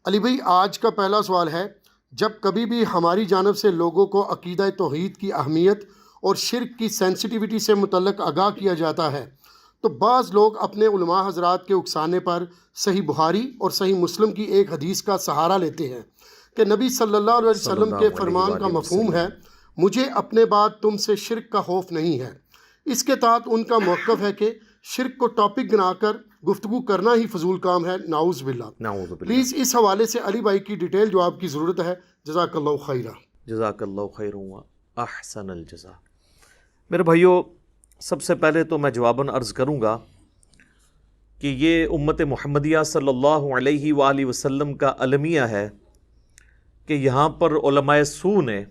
علی بھائی، آج کا پہلا سوال ہے، جب کبھی بھی ہماری جانب سے لوگوں کو عقیدہ توحید کی اہمیت اور شرک کی سینسٹیوٹی سے متعلق آگاہ کیا جاتا ہے تو بعض لوگ اپنے علماء حضرات کے اکسانے پر صحیح بخاری اور صحیح مسلم کی ایک حدیث کا سہارا لیتے ہیں کہ نبی صلی اللہ علیہ صلی وسلم کے اللہ علیہ فرمان کا وآلہ مفہوم ہے، وسلم۔ مجھے اپنے بعد تم سے شرک کا خوف نہیں ہے۔ اس کے تحت ان کا موقف ہے کہ شرک کو ٹاپک بنا کر گفتگو کرنا ہی فضول کام ہے، نعوذ باللہ۔ نعوذ باللہ۔ پلیز اس حوالے سے علی بھائی کی ڈیٹیل جواب کی ضرورت ہے، جزاک اللہ خیرہ۔ جزاک اللہ خیر و احسن الجزا۔ میرے بھائیو، سب سے پہلے تو میں جواباً عرض کروں گا کہ یہ امت محمدیہ صلی اللہ علیہ وآلہ وسلم کا المیہ ہے کہ یہاں پر علماء سو نے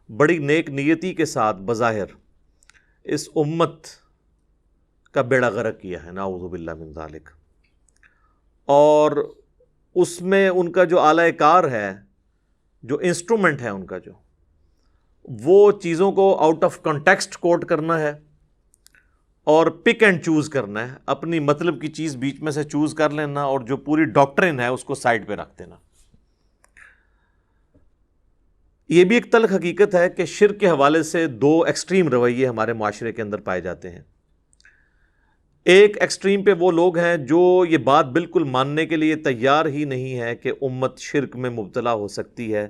بڑی نیک نیتی کے ساتھ بظاہر اس امت کا بیڑا غرق کیا ہے، نعوذ باللہ من ذالک، اور اس میں ان کا جو اعلی کار ہے، جو انسٹرومنٹ ہے ان کا، جو وہ چیزوں کو آؤٹ آف کنٹیکسٹ کوٹ کرنا ہے اور پک اینڈ چوز کرنا ہے، اپنی مطلب کی چیز بیچ میں سے چوز کر لینا اور جو پوری ڈاکٹرن ہے اس کو سائڈ پہ رکھ دینا۔ یہ بھی ایک تلخ حقیقت ہے کہ شرک کے حوالے سے دو ایکسٹریم رویے ہمارے معاشرے کے اندر پائے جاتے ہیں۔ ایک ایکسٹریم پہ وہ لوگ ہیں جو یہ بات بالکل ماننے کے لیے تیار ہی نہیں ہے کہ امت شرک میں مبتلا ہو سکتی ہے،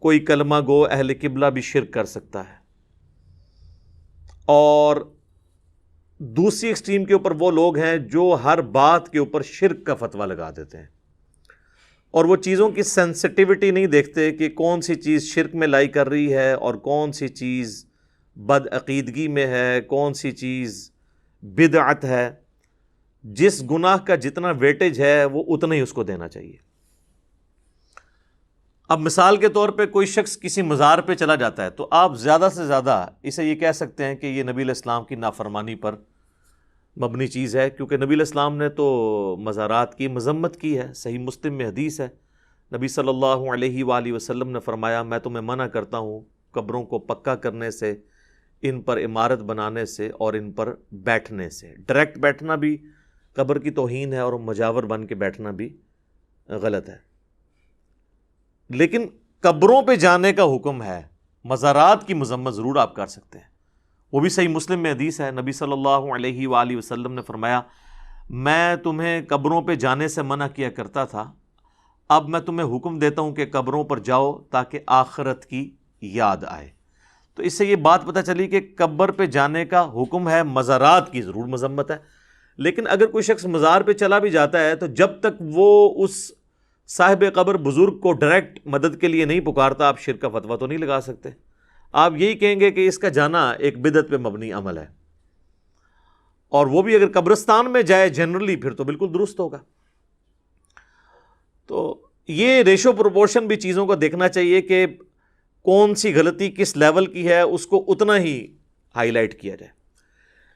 کوئی کلمہ گو اہل قبلہ بھی شرک کر سکتا ہے۔ اور دوسری ایکسٹریم کے اوپر وہ لوگ ہیں جو ہر بات کے اوپر شرک کا فتویٰ لگا دیتے ہیں اور وہ چیزوں کی سینسٹیوٹی نہیں دیکھتے کہ کون سی چیز شرک میں لائی کر رہی ہے اور کون سی چیز بدعقیدگی میں ہے، کون سی چیز بدعت ہے۔ جس گناہ کا جتنا ویٹیج ہے وہ اتنا ہی اس کو دینا چاہیے۔ اب مثال کے طور پہ کوئی شخص کسی مزار پہ چلا جاتا ہے تو آپ زیادہ سے زیادہ اسے یہ کہہ سکتے ہیں کہ یہ نبی علیہ السلام کی نافرمانی پر مبنی چیز ہے، کیونکہ نبی علیہ السلام نے تو مزارات کی مذمت کی ہے۔ صحیح مسلم میں حدیث ہے، نبی صلی اللہ علیہ وآلہ وسلم نے فرمایا، میں تمہیں منع کرتا ہوں قبروں کو پکا کرنے سے، ان پر عمارت بنانے سے اور ان پر بیٹھنے سے۔ ڈائریکٹ بیٹھنا بھی قبر کی توہین ہے اور مجاور بن کے بیٹھنا بھی غلط ہے۔ لیکن قبروں پہ جانے کا حکم ہے، مزارات کی مذمت ضرور آپ کر سکتے ہیں۔ وہ بھی صحیح مسلم میں حدیث ہے، نبی صلی اللہ علیہ وآلہ وسلم نے فرمایا، میں تمہیں قبروں پہ جانے سے منع کیا کرتا تھا، اب میں تمہیں حکم دیتا ہوں کہ قبروں پر جاؤ تاکہ آخرت کی یاد آئے۔ تو اس سے یہ بات پتہ چلی کہ قبر پہ جانے کا حکم ہے، مزارات کی ضرور مذمت ہے۔ لیکن اگر کوئی شخص مزار پہ چلا بھی جاتا ہے تو جب تک وہ اس صاحب قبر بزرگ کو ڈائریکٹ مدد کے لیے نہیں پکارتا، آپ شرک کا فتویٰ تو نہیں لگا سکتے۔ آپ یہی کہیں گے کہ اس کا جانا ایک بدعت پہ مبنی عمل ہے، اور وہ بھی اگر قبرستان میں جائے جنرلی پھر تو بالکل درست ہوگا۔ تو یہ ریشو پروپورشن بھی چیزوں کو دیکھنا چاہیے کہ کون سی غلطی کس لیول کی ہے، اس کو اتنا ہی ہائی لائٹ کیا جائے۔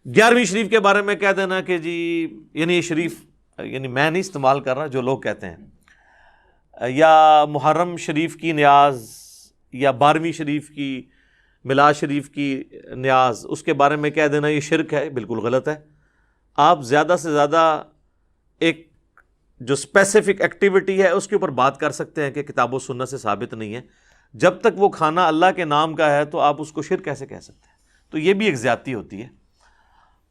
11ویں شریف کے بارے میں کہہ دینا کہ جی، یعنی یہ شریف، یعنی میں نہیں استعمال کر رہا، جو لوگ کہتے ہیں، یا محرم شریف کی نیاز یا 12ویں شریف کی میلاد شریف کی نیاز، اس کے بارے میں کہہ دینا یہ شرک ہے، بالکل غلط ہے۔ آپ زیادہ سے زیادہ ایک جو اسپیسیفک ایکٹیویٹی ہے اس کے اوپر بات کر سکتے ہیں کہ کتاب و سنت سے ثابت نہیں ہے۔ جب تک وہ کھانا اللہ کے نام کا ہے تو آپ اس کو شرک کیسے کہہ سکتے ہیں؟ تو یہ بھی ایک زیادتی ہوتی ہے،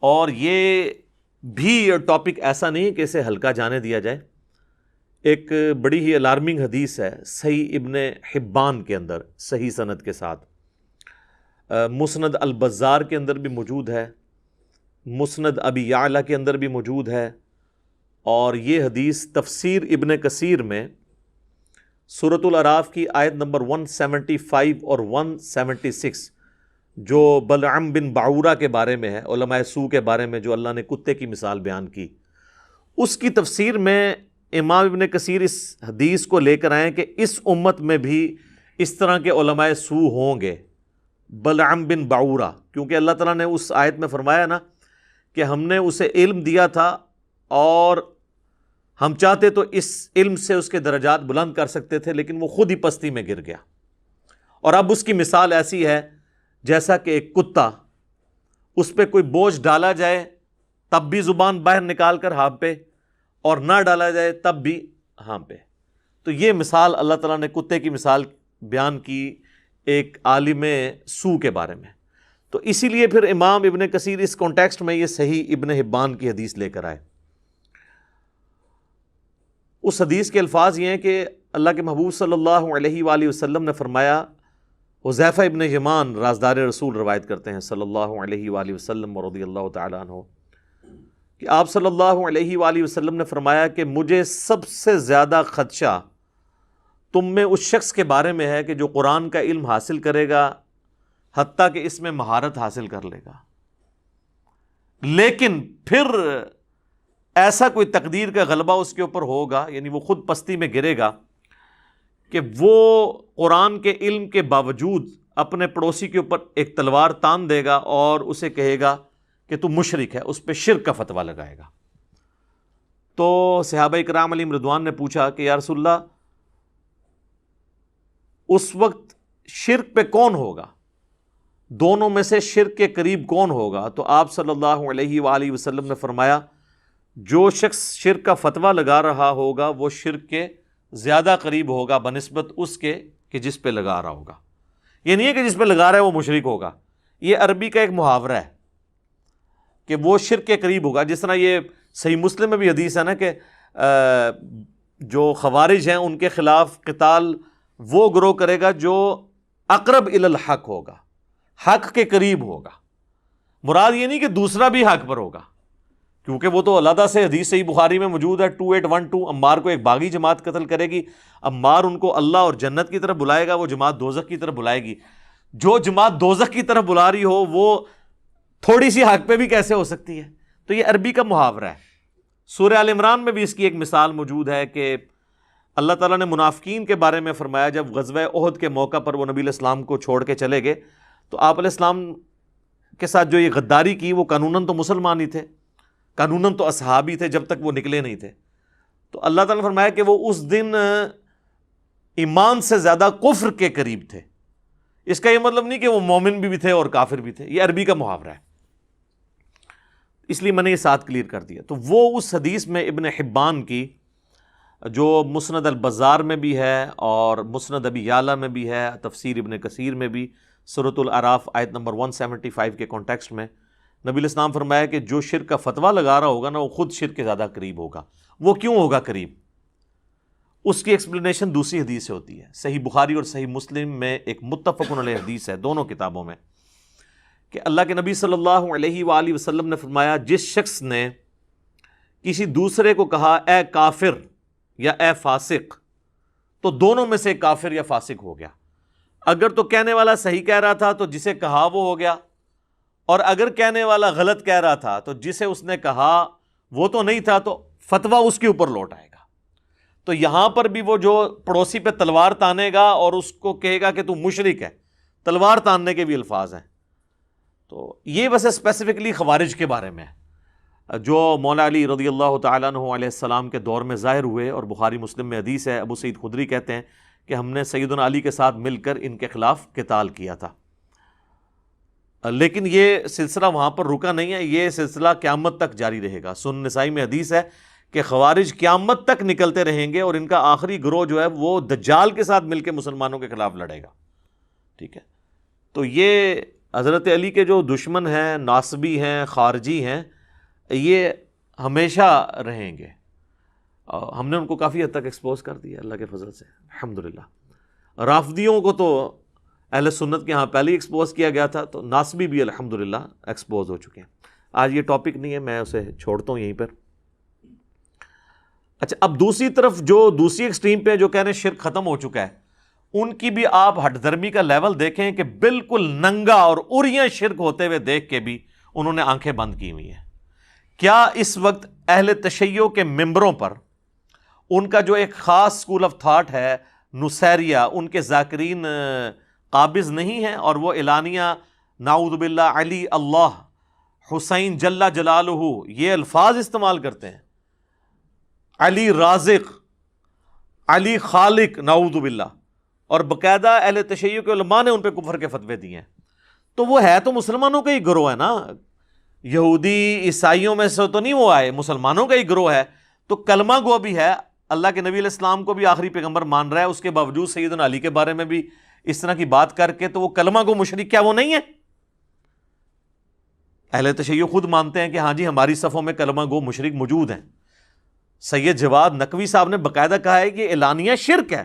اور یہ بھی ٹاپک ایسا نہیں کہ اسے ہلکا جانے دیا جائے۔ ایک بڑی ہی الارمنگ حدیث ہے صحیح ابن حبان کے اندر، صحیح سند کے ساتھ، مسند البزار کے اندر بھی موجود ہے، مسند ابی یعلا کے اندر بھی موجود ہے، اور یہ حدیث تفسیر ابن کثیر میں سورۃ الاعراف کی آیت نمبر 175 اور 176، جو بلعم بن باعورہ کے بارے میں ہے، علماء سو کے بارے میں، جو اللہ نے کتے کی مثال بیان کی، اس کی تفسیر میں امام ابن کثیر اس حدیث کو لے کر آئیں کہ اس امت میں بھی اس طرح کے علماء سو ہوں گے، بلعم بن باعورہ، کیونکہ اللہ تعالیٰ نے اس آیت میں فرمایا نا کہ ہم نے اسے علم دیا تھا اور ہم چاہتے تو اس علم سے اس کے درجات بلند کر سکتے تھے، لیکن وہ خود ہی پستی میں گر گیا۔ اور اب اس کی مثال ایسی ہے جیسا کہ ایک کتا، اس پہ کوئی بوجھ ڈالا جائے تب بھی زبان باہر نکال کر ہانپے، اور نہ ڈالا جائے تب بھی ہانپے۔ تو یہ مثال اللہ تعالیٰ نے کتے کی مثال بیان کی ایک عالم سو کے بارے میں. تو اسی لیے پھر امام ابن کثیر اس کانٹیکسٹ میں یہ صحیح ابن حبان کی حدیث لے کر آئے. اس حدیث کے الفاظ یہ ہیں کہ اللہ کے محبوب صلی اللہ علیہ وآلہ وسلم نے فرمایا، حذیفہ ابن یمان رازدار رسول روایت کرتے ہیں صلی اللہ علیہ وآلہ وسلم رضی اللہ تعالیٰ عنہ، کہ آپ صلی اللہ علیہ وآلہ وسلم نے فرمایا کہ مجھے سب سے زیادہ خدشہ تم میں اس شخص کے بارے میں ہے کہ جو قرآن کا علم حاصل کرے گا حتیٰ کہ اس میں مہارت حاصل کر لے گا، لیکن پھر ایسا کوئی تقدیر کا غلبہ اس کے اوپر ہوگا، یعنی وہ خود پستی میں گرے گا کہ وہ قرآن کے علم کے باوجود اپنے پڑوسی کے اوپر ایک تلوار تان دے گا اور اسے کہے گا کہ تو مشرک ہے، اس پہ شرک کا فتویٰ لگائے گا. تو صحابہ کرام علیہم رضوان نے پوچھا کہ یا رسول اللہ اس وقت شرک پہ کون ہوگا، دونوں میں سے شرک کے قریب کون ہوگا؟ تو آپ صلی اللہ علیہ وآلہ وسلم نے فرمایا جو شخص شرک کا فتویٰ لگا رہا ہوگا وہ شرک کے زیادہ قریب ہوگا بنسبت اس کے کہ جس پہ لگا رہا ہوگا. یہ نہیں ہے کہ جس پہ لگا رہا ہے وہ مشرک ہوگا، یہ عربی کا ایک محاورہ ہے کہ وہ شرک کے قریب ہوگا. جس طرح یہ صحیح مسلم میں بھی حدیث ہے نا کہ جو خوارج ہیں ان کے خلاف قتال وہ گروہ کرے گا جو اقرب الی الحق ہوگا، حق کے قریب ہوگا. مراد یہ نہیں کہ دوسرا بھی حق پر ہوگا، کیونکہ وہ تو علیحدہ سے حدیث صحیح بخاری میں موجود ہے 2812 عمار کو ایک باغی جماعت قتل کرے گی، عمار ان کو اللہ اور جنت کی طرف بلائے گا، وہ جماعت دوزخ کی طرف بلائے گی. جو جماعت دوزخ کی طرف بلا رہی ہو وہ تھوڑی سی حق پہ بھی کیسے ہو سکتی ہے؟ تو یہ عربی کا محاورہ ہے. سورہ آل عمران میں بھی اس کی ایک مثال موجود ہے کہ اللہ تعالیٰ نے منافقین کے بارے میں فرمایا جب غزوہ احد کے موقع پر وہ نبی علیہ السلام کو چھوڑ کے چلے گئے تو آپ علیہ السلام کے ساتھ جو یہ غداری کی وہ قانوناً تو مسلمان ہی تھے، قانوناً تو اصحابی تھے جب تک وہ نکلے نہیں تھے. تو اللہ تعالیٰ نے فرمایا کہ وہ اس دن ایمان سے زیادہ کفر کے قریب تھے. اس کا یہ مطلب نہیں کہ وہ مومن بھی تھے اور کافر بھی تھے، یہ عربی کا محاورہ ہے، اس لیے میں نے یہ ساتھ کلیئر کر دیا. تو وہ اس حدیث میں ابن حبان کی جو مسند البزار میں بھی ہے اور مسند ابی یعلا میں بھی ہے، تفسیر ابن کثیر میں بھی، سورۃ الاعراف آیت نمبر 175 کے کانٹیکسٹ میں نبی علیہ السلام فرمایا کہ جو شرک کا فتویٰ لگا رہا ہوگا نا وہ خود شرک کے زیادہ قریب ہوگا. وہ کیوں ہوگا قریب؟ اس کی ایکسپلینیشن دوسری حدیث سے ہوتی ہے. صحیح بخاری اور صحیح مسلم میں ایک متفق علیہ حدیث ہے دونوں کتابوں میں کہ اللہ کے نبی صلی اللہ علیہ وآلہ وسلم نے فرمایا جس شخص نے کسی دوسرے کو کہا اے کافر یا اے فاسق تو دونوں میں سے کافر یا فاسق ہو گیا. اگر تو کہنے والا صحیح کہہ رہا تھا تو جسے کہا وہ ہو گیا، اور اگر کہنے والا غلط کہہ رہا تھا تو جسے اس نے کہا وہ تو نہیں تھا تو فتویٰ اس کے اوپر لوٹ آئے گا. تو یہاں پر بھی وہ جو پڑوسی پہ تلوار تانے گا اور اس کو کہے گا کہ تو مشرک ہے، تلوار تاننے کے بھی الفاظ ہیں. تو یہ ویسے اسپیسیفکلی خوارج کے بارے میں ہے جو مولا علی رضی اللہ تعالیٰ عنہ علیہ السلام کے دور میں ظاہر ہوئے، اور بخاری مسلم میں حدیث ہے. ابو سعید خدری کہتے ہیں کہ ہم نے سیدنا علی کے ساتھ مل کر ان کے خلاف قتال کیا تھا. لیکن یہ سلسلہ وہاں پر رکا نہیں ہے، یہ سلسلہ قیامت تک جاری رہے گا. سنن نسائی میں حدیث ہے کہ خوارج قیامت تک نکلتے رہیں گے اور ان کا آخری گروہ جو ہے وہ دجال کے ساتھ مل کے مسلمانوں کے خلاف لڑے گا. ٹھیک ہے، تو یہ حضرت علی کے جو دشمن ہیں، ناصبی ہیں، خارجی ہیں، یہ ہمیشہ رہیں گے. ہم نے ان کو کافی حد تک ایکسپوز کر دیا اللہ کے فضل سے الحمدللہ. رافضیوں کو تو اہل سنت کے ہاں پہلے ہی ایکسپوز کیا گیا تھا، تو ناصبی بھی الحمدللہ ایکسپوز ہو چکے ہیں. آج یہ ٹاپک نہیں ہے، میں اسے چھوڑتا ہوں یہیں پر. اچھا، اب دوسری طرف جو دوسری ایکسٹریم پہ جو کہہ رہے ہیں شرک ختم ہو چکا ہے، ان کی بھی آپ ہٹ دھرمی کا لیول دیکھیں کہ بالکل ننگا اور اریاں شرک ہوتے ہوئے دیکھ کے بھی انہوں نے آنکھیں بند کی ہوئی ہیں. کیا اس وقت اہل تشیع کے ممبروں پر ان کا جو ایک خاص اسکول آف تھاٹ ہے نصیریہ، ان کے ذاکرین قابض نہیں ہیں اور وہ اعلانیہ نعوذ باللہ علی اللہ، حسین جل جلالہ یہ الفاظ استعمال کرتے ہیں، علی رازق، علی خالق، نعوذ باللہ، اور باقاعدہ اہل تشیع کے علماء نے ان پہ کفر کے فتوے دیے ہیں. تو وہ ہے تو مسلمانوں کا ہی گروہ ہے نا، یہودی عیسائیوں میں سے تو نہیں وہ آئے، مسلمانوں کا ہی گروہ ہے. تو کلمہ گو بھی ہے، اللہ کے نبی علیہ السلام کو بھی آخری پیغمبر مان رہا ہے، اس کے باوجود سیدنا علی کے بارے میں بھی اس طرح کی بات کر کے، تو وہ کلمہ گو مشرک کیا وہ نہیں ہے؟ اہل تشیع خود مانتے ہیں کہ ہاں جی ہماری صفوں میں کلمہ گو مشرک موجود ہیں۔ سید جواد نقوی صاحب نے باقاعدہ کہا ہے کہ یہ اعلانیہ شرک ہے،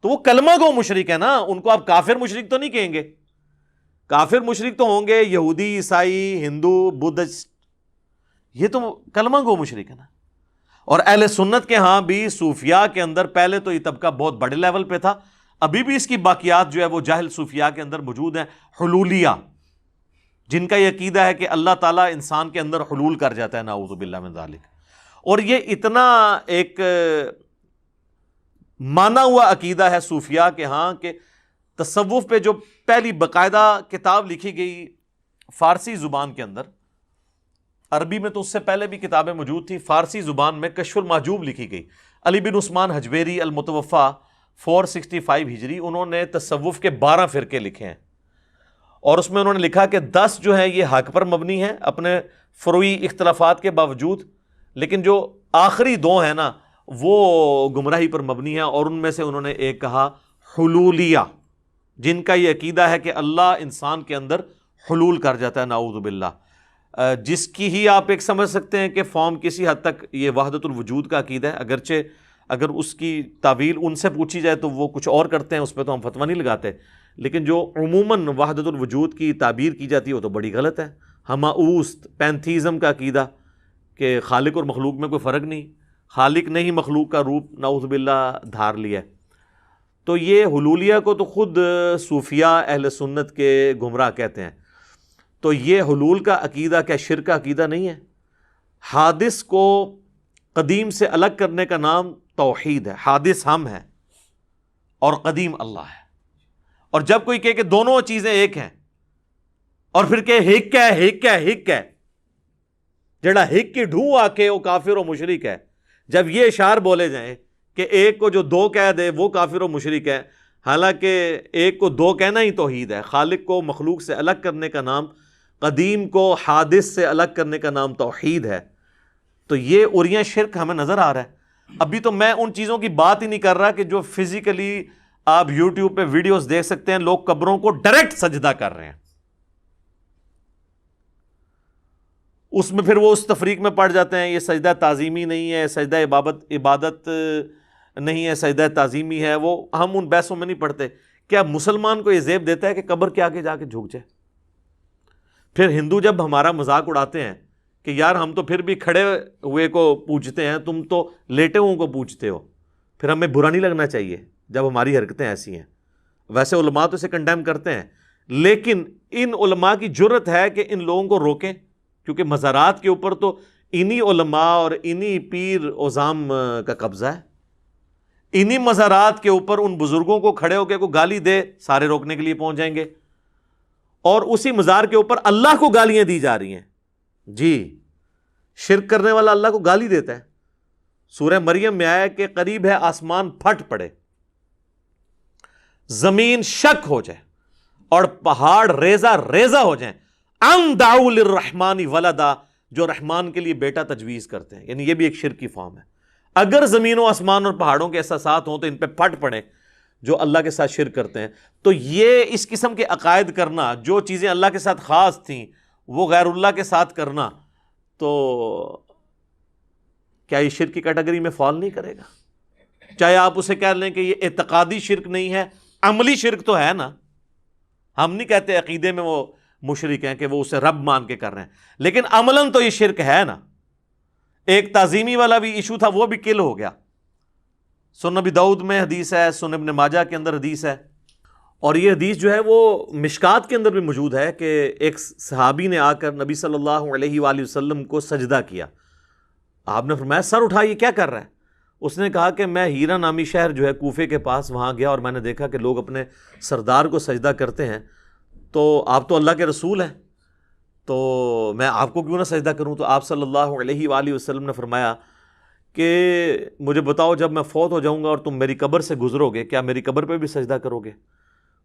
تو وہ کلمہ گو مشرک ہے نا، ان کو آپ کافر مشرک تو نہیں کہیں گے۔ کافر مشرک تو ہوں گے یہودی، عیسائی، ہندو، بدھسٹ، یہ تو کلمہ گو مشرک ہے نا۔ اور اہل سنت کے ہاں بھی صوفیاء کے اندر پہلے تو یہ طبقہ بہت بڑے لیول پہ تھا، ابھی بھی اس کی باقیات جو ہے وہ جاہل صوفیاء کے اندر موجود ہیں، حلولیہ، جن کا یہ عقیدہ ہے کہ اللہ تعالیٰ انسان کے اندر حلول کر جاتا ہے، نعوذ باللہ من ذالک۔ اور یہ اتنا ایک مانا ہوا عقیدہ ہے صوفیاء کے ہاں کہ تصوف پہ جو پہلی باقاعدہ کتاب لکھی گئی فارسی زبان کے اندر، عربی میں تو اس سے پہلے بھی کتابیں موجود تھیں، فارسی زبان میں کشف المحجوب لکھی گئی، علی بن عثمان حجویری المتوفا 465 ہجری، انہوں نے تصوف کے 12 فرقے لکھے ہیں، اور اس میں انہوں نے لکھا کہ 10 جو ہیں یہ حق پر مبنی ہیں اپنے فروعی اختلافات کے باوجود، لیکن جو آخری 2 ہیں نا وہ گمراہی پر مبنی ہیں، اور ان میں سے انہوں نے ایک کہا حلولیہ، جن کا یہ عقیدہ ہے کہ اللہ انسان کے اندر حلول کر جاتا ہے، نعوذ باللہ، جس کی ہی آپ ایک سمجھ سکتے ہیں کہ فارم کسی حد تک یہ وحدت الوجود کا عقیدہ ہے، اگرچہ اگر اس کی تعویل ان سے پوچھی جائے تو وہ کچھ اور کرتے ہیں، اس پہ تو ہم فتویٰ نہیں لگاتے، لیکن جو عموماً وحدت الوجود کی تعبیر کی جاتی ہے وہ تو بڑی غلط ہے۔ ہماؤست پینتھیزم کا عقیدہ کہ خالق اور مخلوق میں کوئی فرق نہیں، خالق نے ہی مخلوق کا روپ نعوذ باللہ دھار لیا ہے۔ تو یہ حلولیہ کو تو خود صوفیاء اہل سنت کے گمراہ کہتے ہیں۔ تو یہ حلول کا عقیدہ کیا شرک کا عقیدہ نہیں ہے؟ حادث کو قدیم سے الگ کرنے کا نام توحید ہے۔ حادث ہم ہیں اور قدیم اللہ ہے، اور جب کوئی کہے کہ دونوں چیزیں ایک ہیں اور پھر کہ ہک ہے ہک ہے ہک ہے، جڑا ہک کی ڈھو آ کے وہ کافر و مشرک ہے، جب یہ اشعار بولے جائیں کہ ایک کو جو 2 کہہ دے وہ کافر و مشرک ہے، حالانکہ ایک کو 2 کہنا ہی توحید ہے۔ خالق کو مخلوق سے الگ کرنے کا نام، قدیم کو حادث سے الگ کرنے کا نام توحید ہے۔ تو یہ عریاں شرک ہمیں نظر آ رہا ہے۔ ابھی تو میں ان چیزوں کی بات ہی نہیں کر رہا کہ جو فزیکلی آپ یوٹیوب پہ ویڈیوز دیکھ سکتے ہیں، لوگ قبروں کو ڈائریکٹ سجدہ کر رہے ہیں، اس میں پھر وہ اس تفریق میں پڑ جاتے ہیں، یہ سجدہ تعظیمی نہیں ہے، سجدہ عبادت نہیں ہے، سجدہ تعظیمی ہے۔ وہ ہم ان بحثوں میں نہیں پڑھتے۔ کیا مسلمان کو یہ زیب دیتا ہے کہ قبر کے آگے جا کے جھک جائے؟ پھر ہندو جب ہمارا مذاق اڑاتے ہیں کہ یار ہم تو پھر بھی کھڑے ہوئے کو پوجتے ہیں، تم تو لیٹے ہوئے کو پوجتے ہو، پھر ہمیں برا نہیں لگنا چاہیے جب ہماری حرکتیں ایسی ہیں۔ ویسے علماء تو اسے کنڈیم کرتے ہیں، لیکن ان علماء کی جرت ہے کہ ان لوگوں کو روکیں، کیونکہ مزارات کے اوپر تو انہی علماء اور انہی پیر عظام کا قبضہ ہے۔ انہی مزارات کے اوپر ان بزرگوں کو کھڑے ہو کے کوئی گالی دے، سارے روکنے کے لیے پہنچ جائیں گے، اور اسی مزار کے اوپر اللہ کو گالیاں دی جا رہی ہیں۔ جی، شرک کرنے والا اللہ کو گالی دیتا ہے۔ سورہ مریم میں آیا کہ قریب ہے آسمان پھٹ پڑے، زمین شک ہو جائے اور پہاڑ ریزہ ریزہ ہو جائیں، ان دعوا للرحمن ولدا، جو رحمان کے لیے بیٹا تجویز کرتے ہیں، یعنی یہ بھی ایک شرک کی فارم ہے۔ اگر زمین و آسمان اور پہاڑوں کے احساسات ہوں تو ان پہ پھٹ پڑیں جو اللہ کے ساتھ شرک کرتے ہیں۔ تو یہ اس قسم کے عقائد کرنا، جو چیزیں اللہ کے ساتھ خاص تھیں وہ غیر اللہ کے ساتھ کرنا، تو کیا یہ شرک کی کیٹیگری میں فال نہیں کرے گا؟ چاہے آپ اسے کہہ لیں کہ یہ اعتقادی شرک نہیں ہے، عملی شرک تو ہے نا۔ ہم نہیں کہتے عقیدے میں وہ مشرک ہیں کہ وہ اسے رب مان کے کر رہے ہیں، لیکن عملاً تو یہ شرک ہے نا۔ ایک تعظیمی والا بھی ایشو تھا، وہ بھی کل ہو گیا۔ سنن ابی داؤد میں حدیث ہے، سنن ابن ماجہ کے اندر حدیث ہے، اور یہ حدیث جو ہے وہ مشکات کے اندر بھی موجود ہے کہ ایک صحابی نے آ کر نبی صلی اللہ علیہ وآلہ وسلم کو سجدہ کیا۔ آپ نے فرمایا سر اٹھا، یہ کیا کر رہا ہے؟ اس نے کہا کہ میں ہیرا نامی شہر جو ہے کوفے کے پاس، وہاں گیا اور میں نے دیکھا کہ لوگ اپنے سردار کو سجدہ کرتے ہیں، تو آپ تو اللہ کے رسول ہیں، تو میں آپ کو کیوں نہ سجدہ کروں؟ تو آپ صلی اللہ علیہ وآلہ وسلم نے فرمایا کہ مجھے بتاؤ جب میں فوت ہو جاؤں گا اور تم میری قبر سے گزرو گے، کیا میری قبر پہ بھی سجدہ کرو گے؟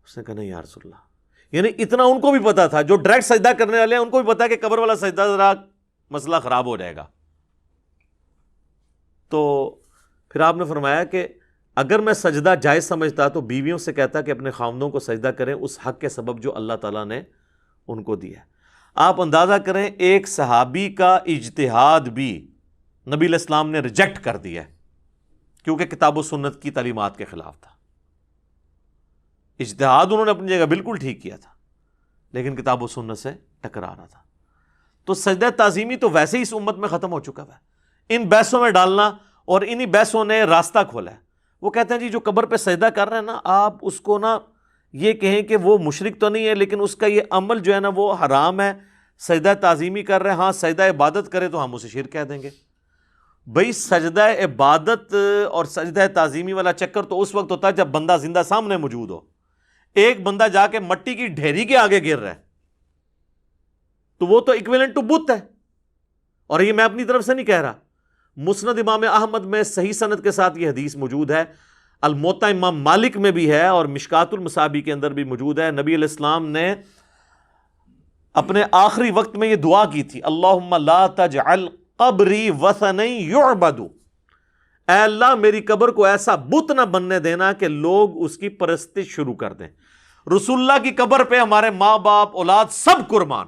اس نے کہا نہیں یا رسول اللہ۔ یعنی اتنا ان کو بھی پتا تھا، جو ڈائریکٹ سجدہ کرنے والے ہیں ان کو بھی پتا ہے کہ قبر والا سجدہ ذرا مسئلہ خراب ہو جائے گا۔ تو پھر آپ نے فرمایا کہ اگر میں سجدہ جائز سمجھتا تو بیویوں سے کہتا کہ اپنے خاوندوں کو سجدہ کریں اس حق کے سبب جو اللہ تعالیٰ نے ان کو دیا ہے۔ آپ اندازہ کریں ایک صحابی کا اجتہاد بھی نبی علیہ السلام نے ریجیکٹ کر دیا ہے کیونکہ کتاب و سنت کی تعلیمات کے خلاف تھا۔ اجتہاد انہوں نے اپنی جگہ بالکل ٹھیک کیا تھا لیکن کتاب و سنت سے ٹکرا رہا تھا۔ تو سجدہ تعظیمی تو ویسے ہی اس امت میں ختم ہو چکا ہے، ان بحثوں میں ڈالنا اور انہی بحثوں نے راستہ کھولا ہے۔ وہ کہتے ہیں جی جو قبر پہ سجدہ کر رہے ہیں نا، آپ اس کو نا یہ کہیں کہ وہ مشرک تو نہیں ہے لیکن اس کا یہ عمل جو ہے نا وہ حرام ہے، سجدہ تعظیمی کر رہے ہیں، ہاں سجدہ عبادت کرے تو ہم اسے شرک کہہ دیں گے۔ بھئی سجدہ عبادت اور سجدہ تعظیمی والا چکر تو اس وقت ہوتا ہے جب بندہ زندہ سامنے موجود ہو۔ ایک بندہ جا کے مٹی کی ڈھیری کے آگے گر رہا ہے تو وہ تو ایکویلنٹ ٹو بت ہے، اور یہ میں اپنی طرف سے نہیں کہہ رہا۔ مسند امام احمد میں صحیح سند کے ساتھ یہ حدیث موجود ہے، الموطا امام مالک میں بھی ہے اور مشکات المصابیح کے اندر بھی موجود ہے۔ نبی علیہ السلام نے اپنے آخری وقت میں یہ دعا کی تھی، اللہم لا تجعل قبری وثنا یعبد، اے اللہ میری قبر کو ایسا بت نہ بننے دینا کہ لوگ اس کی پرستش شروع کر دیں۔ رسول اللہ کی قبر پہ ہمارے ماں باپ اولاد سب قربان،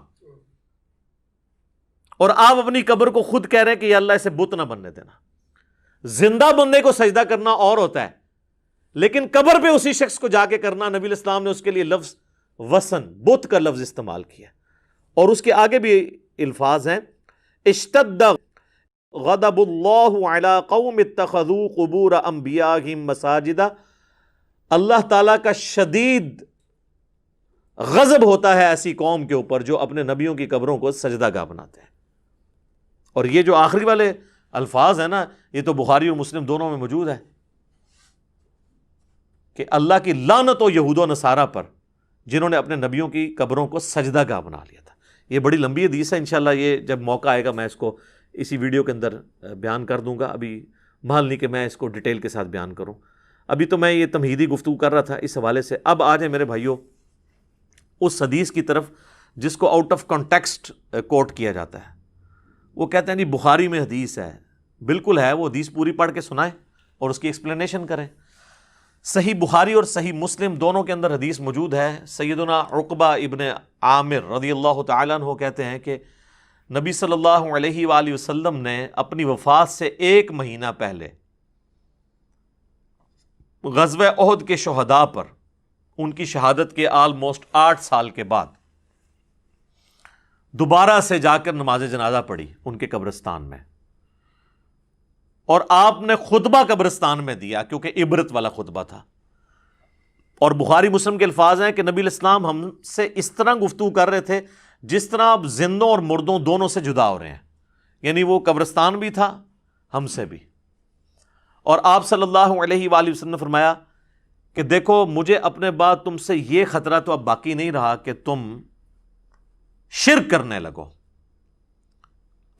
اور آپ اپنی قبر کو خود کہہ رہے ہیں کہ یا اللہ اسے بت نہ بننے دینا۔ زندہ بندے کو سجدہ کرنا اور ہوتا ہے لیکن قبر پہ اسی شخص کو جا کے کرنا، نبی علیہ السلام نے اس کے لیے لفظ وثن، بت کا لفظ استعمال کیا، اور اس کے آگے بھی الفاظ ہیں، اشتد غضب اللہ علی قوم اتخذوا قبور انبیائہم مساجدا، اللہ تعالیٰ کا شدید غضب ہوتا ہے ایسی قوم کے اوپر جو اپنے نبیوں کی قبروں کو سجدہ گاہ بناتے ہیں۔ اور یہ جو آخری والے الفاظ ہیں نا، یہ تو بخاری اور مسلم دونوں میں موجود ہے کہ اللہ کی لعنت ہو یہود و نصارہ پر جنہوں نے اپنے نبیوں کی قبروں کو سجدہ گاہ بنا لیا تھا۔ یہ بڑی لمبی حدیث ہے، انشاءاللہ یہ جب موقع آئے گا میں اس کو اسی ویڈیو کے اندر بیان کر دوں گا، ابھی محل نہیں کہ میں اس کو ڈیٹیل کے ساتھ بیان کروں۔ ابھی تو میں یہ تمہیدی گفتگو کر رہا تھا اس حوالے سے۔ اب آ جائیں میرے بھائیوں اس حدیث کی طرف جس کو آؤٹ آف کانٹیکسٹ کوٹ کیا جاتا ہے۔ وہ کہتے ہیں جی بخاری میں حدیث ہے، بالکل ہے، وہ حدیث پوری پڑھ کے سنائیں اور اس کی ایکسپلینیشن کریں۔ صحیح بخاری اور صحیح مسلم دونوں کے اندر حدیث موجود ہے۔ سیدنا عقبہ ابن عامر رضی اللہ تعالیٰ عنہ کہتے ہیں کہ نبی صلی اللہ علیہ وآلہ وسلم نے اپنی وفات سے 1 مہینہ پہلے غزوہ احد کے شہداء پر ان کی شہادت کے آلموسٹ 8 سال کے بعد دوبارہ سے جا کر نماز جنازہ پڑھی ان کے قبرستان میں، اور آپ نے خطبہ قبرستان میں دیا کیونکہ عبرت والا خطبہ تھا۔ اور بخاری مسلم کے الفاظ ہیں کہ نبی علیہ السلام ہم سے اس طرح گفتگو کر رہے تھے جس طرح آپ زندوں اور مردوں دونوں سے جدا ہو رہے ہیں، یعنی وہ قبرستان بھی تھا ہم سے بھی۔ اور آپ صلی اللہ علیہ وآلہ وسلم نے فرمایا کہ دیکھو مجھے اپنے بعد تم سے یہ خطرہ تو اب باقی نہیں رہا کہ تم شرک کرنے لگو،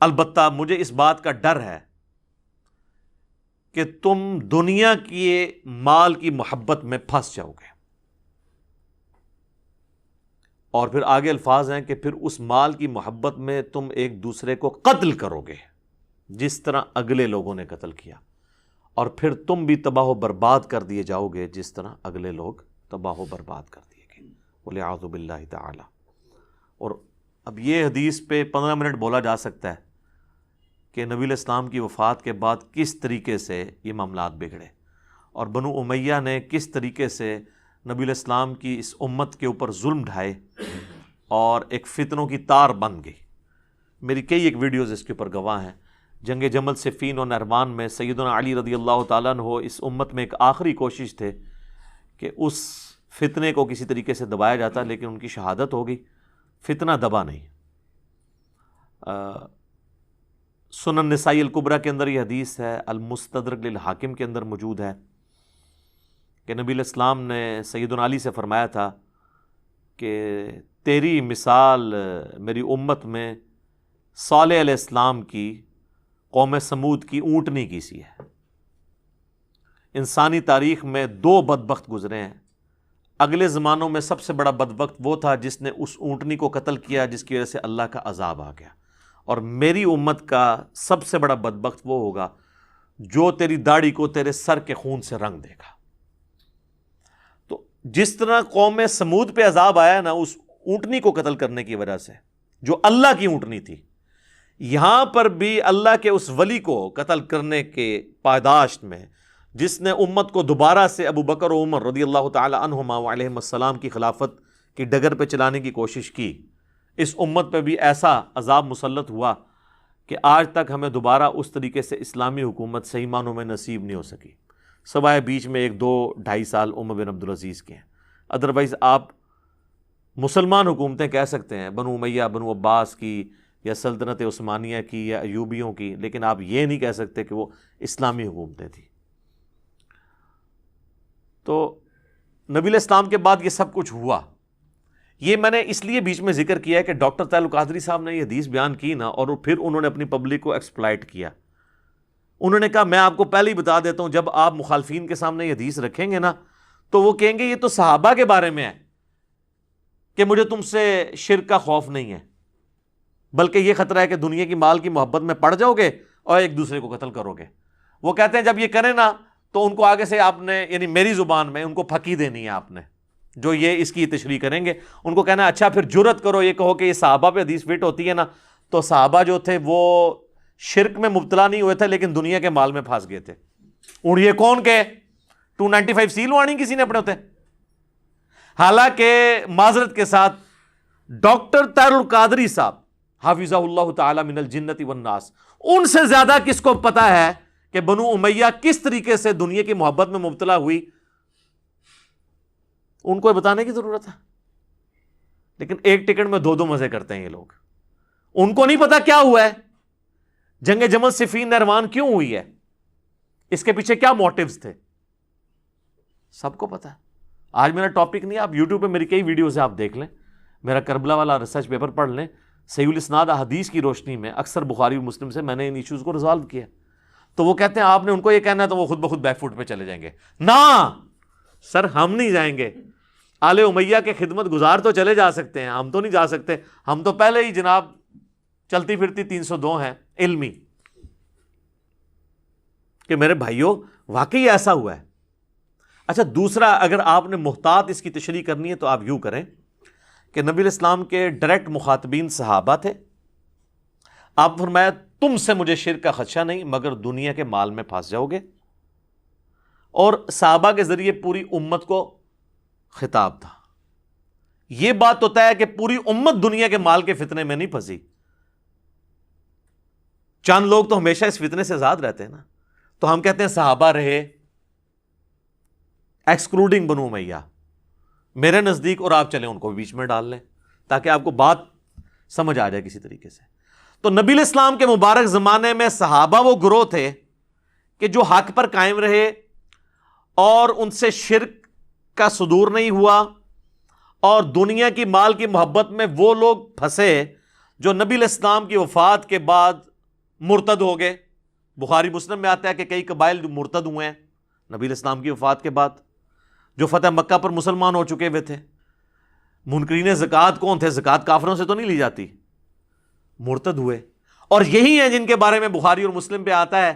البتہ مجھے اس بات کا ڈر ہے کہ تم دنیا کی مال کی محبت میں پھنس جاؤ گے۔ اور پھر آگے الفاظ ہیں کہ پھر اس مال کی محبت میں تم ایک دوسرے کو قتل کرو گے جس طرح اگلے لوگوں نے قتل کیا، اور پھر تم بھی تباہ و برباد کر دیے جاؤ گے جس طرح اگلے لوگ تباہ و برباد کر دیے گئے، والعیاذ باللہ تعالی۔ اور اب یہ حدیث پہ 15 منٹ بولا جا سکتا ہے کہ نبی علیہ السلام کی وفات کے بعد کس طریقے سے یہ معاملات بگڑے اور بنو امیہ نے کس طریقے سے نبی علیہ السلام کی اس امت کے اوپر ظلم ڈھائے اور ایک فتنوں کی تار بن گئی۔ میری کئی ایک ویڈیوز اس کے اوپر گواہ ہیں۔ جنگ جمل صفین و نہروان میں سیدنا علی رضی اللہ تعالیٰ عنہ اس امت میں ایک آخری کوشش تھے کہ اس فتنے کو کسی طریقے سے دبایا جاتا، لیکن ان کی شہادت ہو گئی، فتنہ دبا نہیں۔ سنن نسائی الکبریٰ کے اندر یہ حدیث ہے، المستدرک للحاکم کے اندر موجود ہے کہ نبی علیہ السلام نے سیدنا علی سے فرمایا تھا کہ تیری مثال میری امت میں صالح علیہ السلام کی قوم سمود کی اونٹنی کی سی ہے۔ انسانی تاریخ میں 2 بدبخت گزرے ہیں، اگلے زمانوں میں سب سے بڑا بدبخت وہ تھا جس نے اس اونٹنی کو قتل کیا جس کی وجہ سے اللہ کا عذاب آ گیا، اور میری امت کا سب سے بڑا بدبخت وہ ہوگا جو تیری داڑھی کو تیرے سر کے خون سے رنگ دے گا۔ تو جس طرح قوم سمود پہ عذاب آیا نا اس اونٹنی کو قتل کرنے کی وجہ سے، جو اللہ کی اونٹنی تھی، یہاں پر بھی اللہ کے اس ولی کو قتل کرنے کے پاداش میں، جس نے امت کو دوبارہ سے ابو بکر و عمر رضی اللہ تعالی عنہما علیہم السلام کی خلافت کی ڈگر پہ چلانے کی کوشش کی، اس امت پہ بھی ایسا عذاب مسلط ہوا کہ آج تک ہمیں دوبارہ اس طریقے سے اسلامی حکومت صحیح معنوں میں نصیب نہیں ہو سکی، سوائے بیچ میں 1-2-2.5 سال عمر بن عبدالعزیز کے ہیں۔ ادروائز آپ مسلمان حکومتیں کہہ سکتے ہیں، بنو امیہ، بنو عباس کی، یا سلطنت عثمانیہ کی، یا ایوبیوں کی، لیکن آپ یہ نہیں کہہ سکتے کہ وہ اسلامی حکومتیں تھیں۔ تو نبی علیہ السلام کے بعد یہ سب کچھ ہوا۔ یہ میں نے اس لیے بیچ میں ذکر کیا ہے کہ ڈاکٹر طاہر القادری صاحب نے یہ حدیث بیان کی نا، اور پھر انہوں نے اپنی پبلک کو ایکسپلائٹ کیا۔ انہوں نے کہا میں آپ کو پہلے ہی بتا دیتا ہوں، جب آپ مخالفین کے سامنے یہ حدیث رکھیں گے نا تو وہ کہیں گے یہ تو صحابہ کے بارے میں ہے کہ مجھے تم سے شرک کا خوف نہیں ہے، بلکہ یہ خطرہ ہے کہ دنیا کی مال کی محبت میں پڑ جاؤ گے اور ایک دوسرے کو قتل کرو گے۔ وہ کہتے ہیں جب یہ کریں نا تو ان کو آگے سے آپ نے، یعنی میری زبان میں، ان کو پھکی دینی ہے آپ نے، جو یہ اس کی تشریح کریں گے ان کو کہنا اچھا پھر جرت کرو یہ کہو کہ یہ صحابہ پہ حدیث فٹ ہوتی ہے نا، تو صحابہ جو تھے وہ شرک میں مبتلا نہیں ہوئے تھے لیکن دنیا کے مال میں پھنس گئے تھے۔ اور یہ کون کہ 295 سی لوانی کسی نے اپنے ہوتے؟ حالانکہ معذرت کے ساتھ ڈاکٹر طاہر القادری صاحب حافظہ اللہ تعالی من الجنت والناس، ان سے زیادہ کس کو پتا ہے کہ بنو امیہ کس طریقے سے دنیا کی محبت میں مبتلا ہوئی؟ ان کو بتانے کی ضرورت ہے؟ لیکن ایک ٹکٹ میں 2 مزے کرتے ہیں یہ لوگ۔ ان کو نہیں پتا کیا ہوا ہے، جنگ جمل صفین نہروان کیوں ہوئی ہے، اس کے پیچھے کیا موٹیوز تھے، سب کو پتا ہے۔ آج میرا ٹاپک نہیں، آپ یوٹیوب پہ میری کئی ویڈیوز آپ دیکھ لیں، میرا کربلا والا ریسرچ پیپر پڑھ لیں، صحیح الاسناد احادیث کی روشنی میں اکثر بخاری اور مسلم سے میں نے ان ایشوز کو ریزالو کیا۔ تو وہ کہتے ہیں آپ نے ان کو یہ کہنا ہے تو وہ خود بخود بیک فوٹ پہ چلے جائیں گے۔ نہ سر، ہم نہیں جائیں گے۔ آل امیہ کے خدمت گزار تو چلے جا سکتے ہیں، ہم تو نہیں جا سکتے، ہم تو پہلے ہی جناب چلتی پھرتی 302 ہیں علمی۔ کہ میرے بھائیوں واقعی ایسا ہوا ہے۔ اچھا دوسرا، اگر آپ نے محتاط اس کی تشریح کرنی ہے تو آپ یوں کریں کہ نبی علیہ السلام کے ڈائریکٹ مخاطبین صحابہ تھے، آپ فرمایا تم سے مجھے شرک کا خدشہ نہیں مگر دنیا کے مال میں پھنس جاؤ گے، اور صحابہ کے ذریعے پوری امت کو خطاب تھا۔ یہ بات تو طے ہے کہ پوری امت دنیا کے مال کے فتنے میں نہیں پھنسی، چند لوگ تو ہمیشہ اس فتنے سے آزاد رہتے ہیں نا، تو ہم کہتے ہیں صحابہ رہے ایکسکلوڈنگ بنو امیہ میرے نزدیک، اور آپ چلیں ان کو بیچ میں ڈال لیں تاکہ آپ کو بات سمجھ آ جائے کسی طریقے سے۔ تو نبی علیہ السلام کے مبارک زمانے میں صحابہ وہ گروہ تھے کہ جو حق پر قائم رہے اور ان سے شرک کا صدور نہیں ہوا، اور دنیا کی مال کی محبت میں وہ لوگ پھنسے جو نبی علیہ السلام کی وفات کے بعد مرتد ہو گئے۔ بخاری مسلم میں آتا ہے کہ کئی قبائل جو مرتد ہوئے ہیں نبی علیہ السلام کی وفات کے بعد، جو فتح مکہ پر مسلمان ہو چکے ہوئے تھے۔ منکرین زکوٰۃ کون تھے؟ زکوٰۃ کافروں سے تو نہیں لی جاتی، مرتد ہوئے۔ اور یہی ہیں جن کے بارے میں بخاری اور مسلم پہ آتا ہے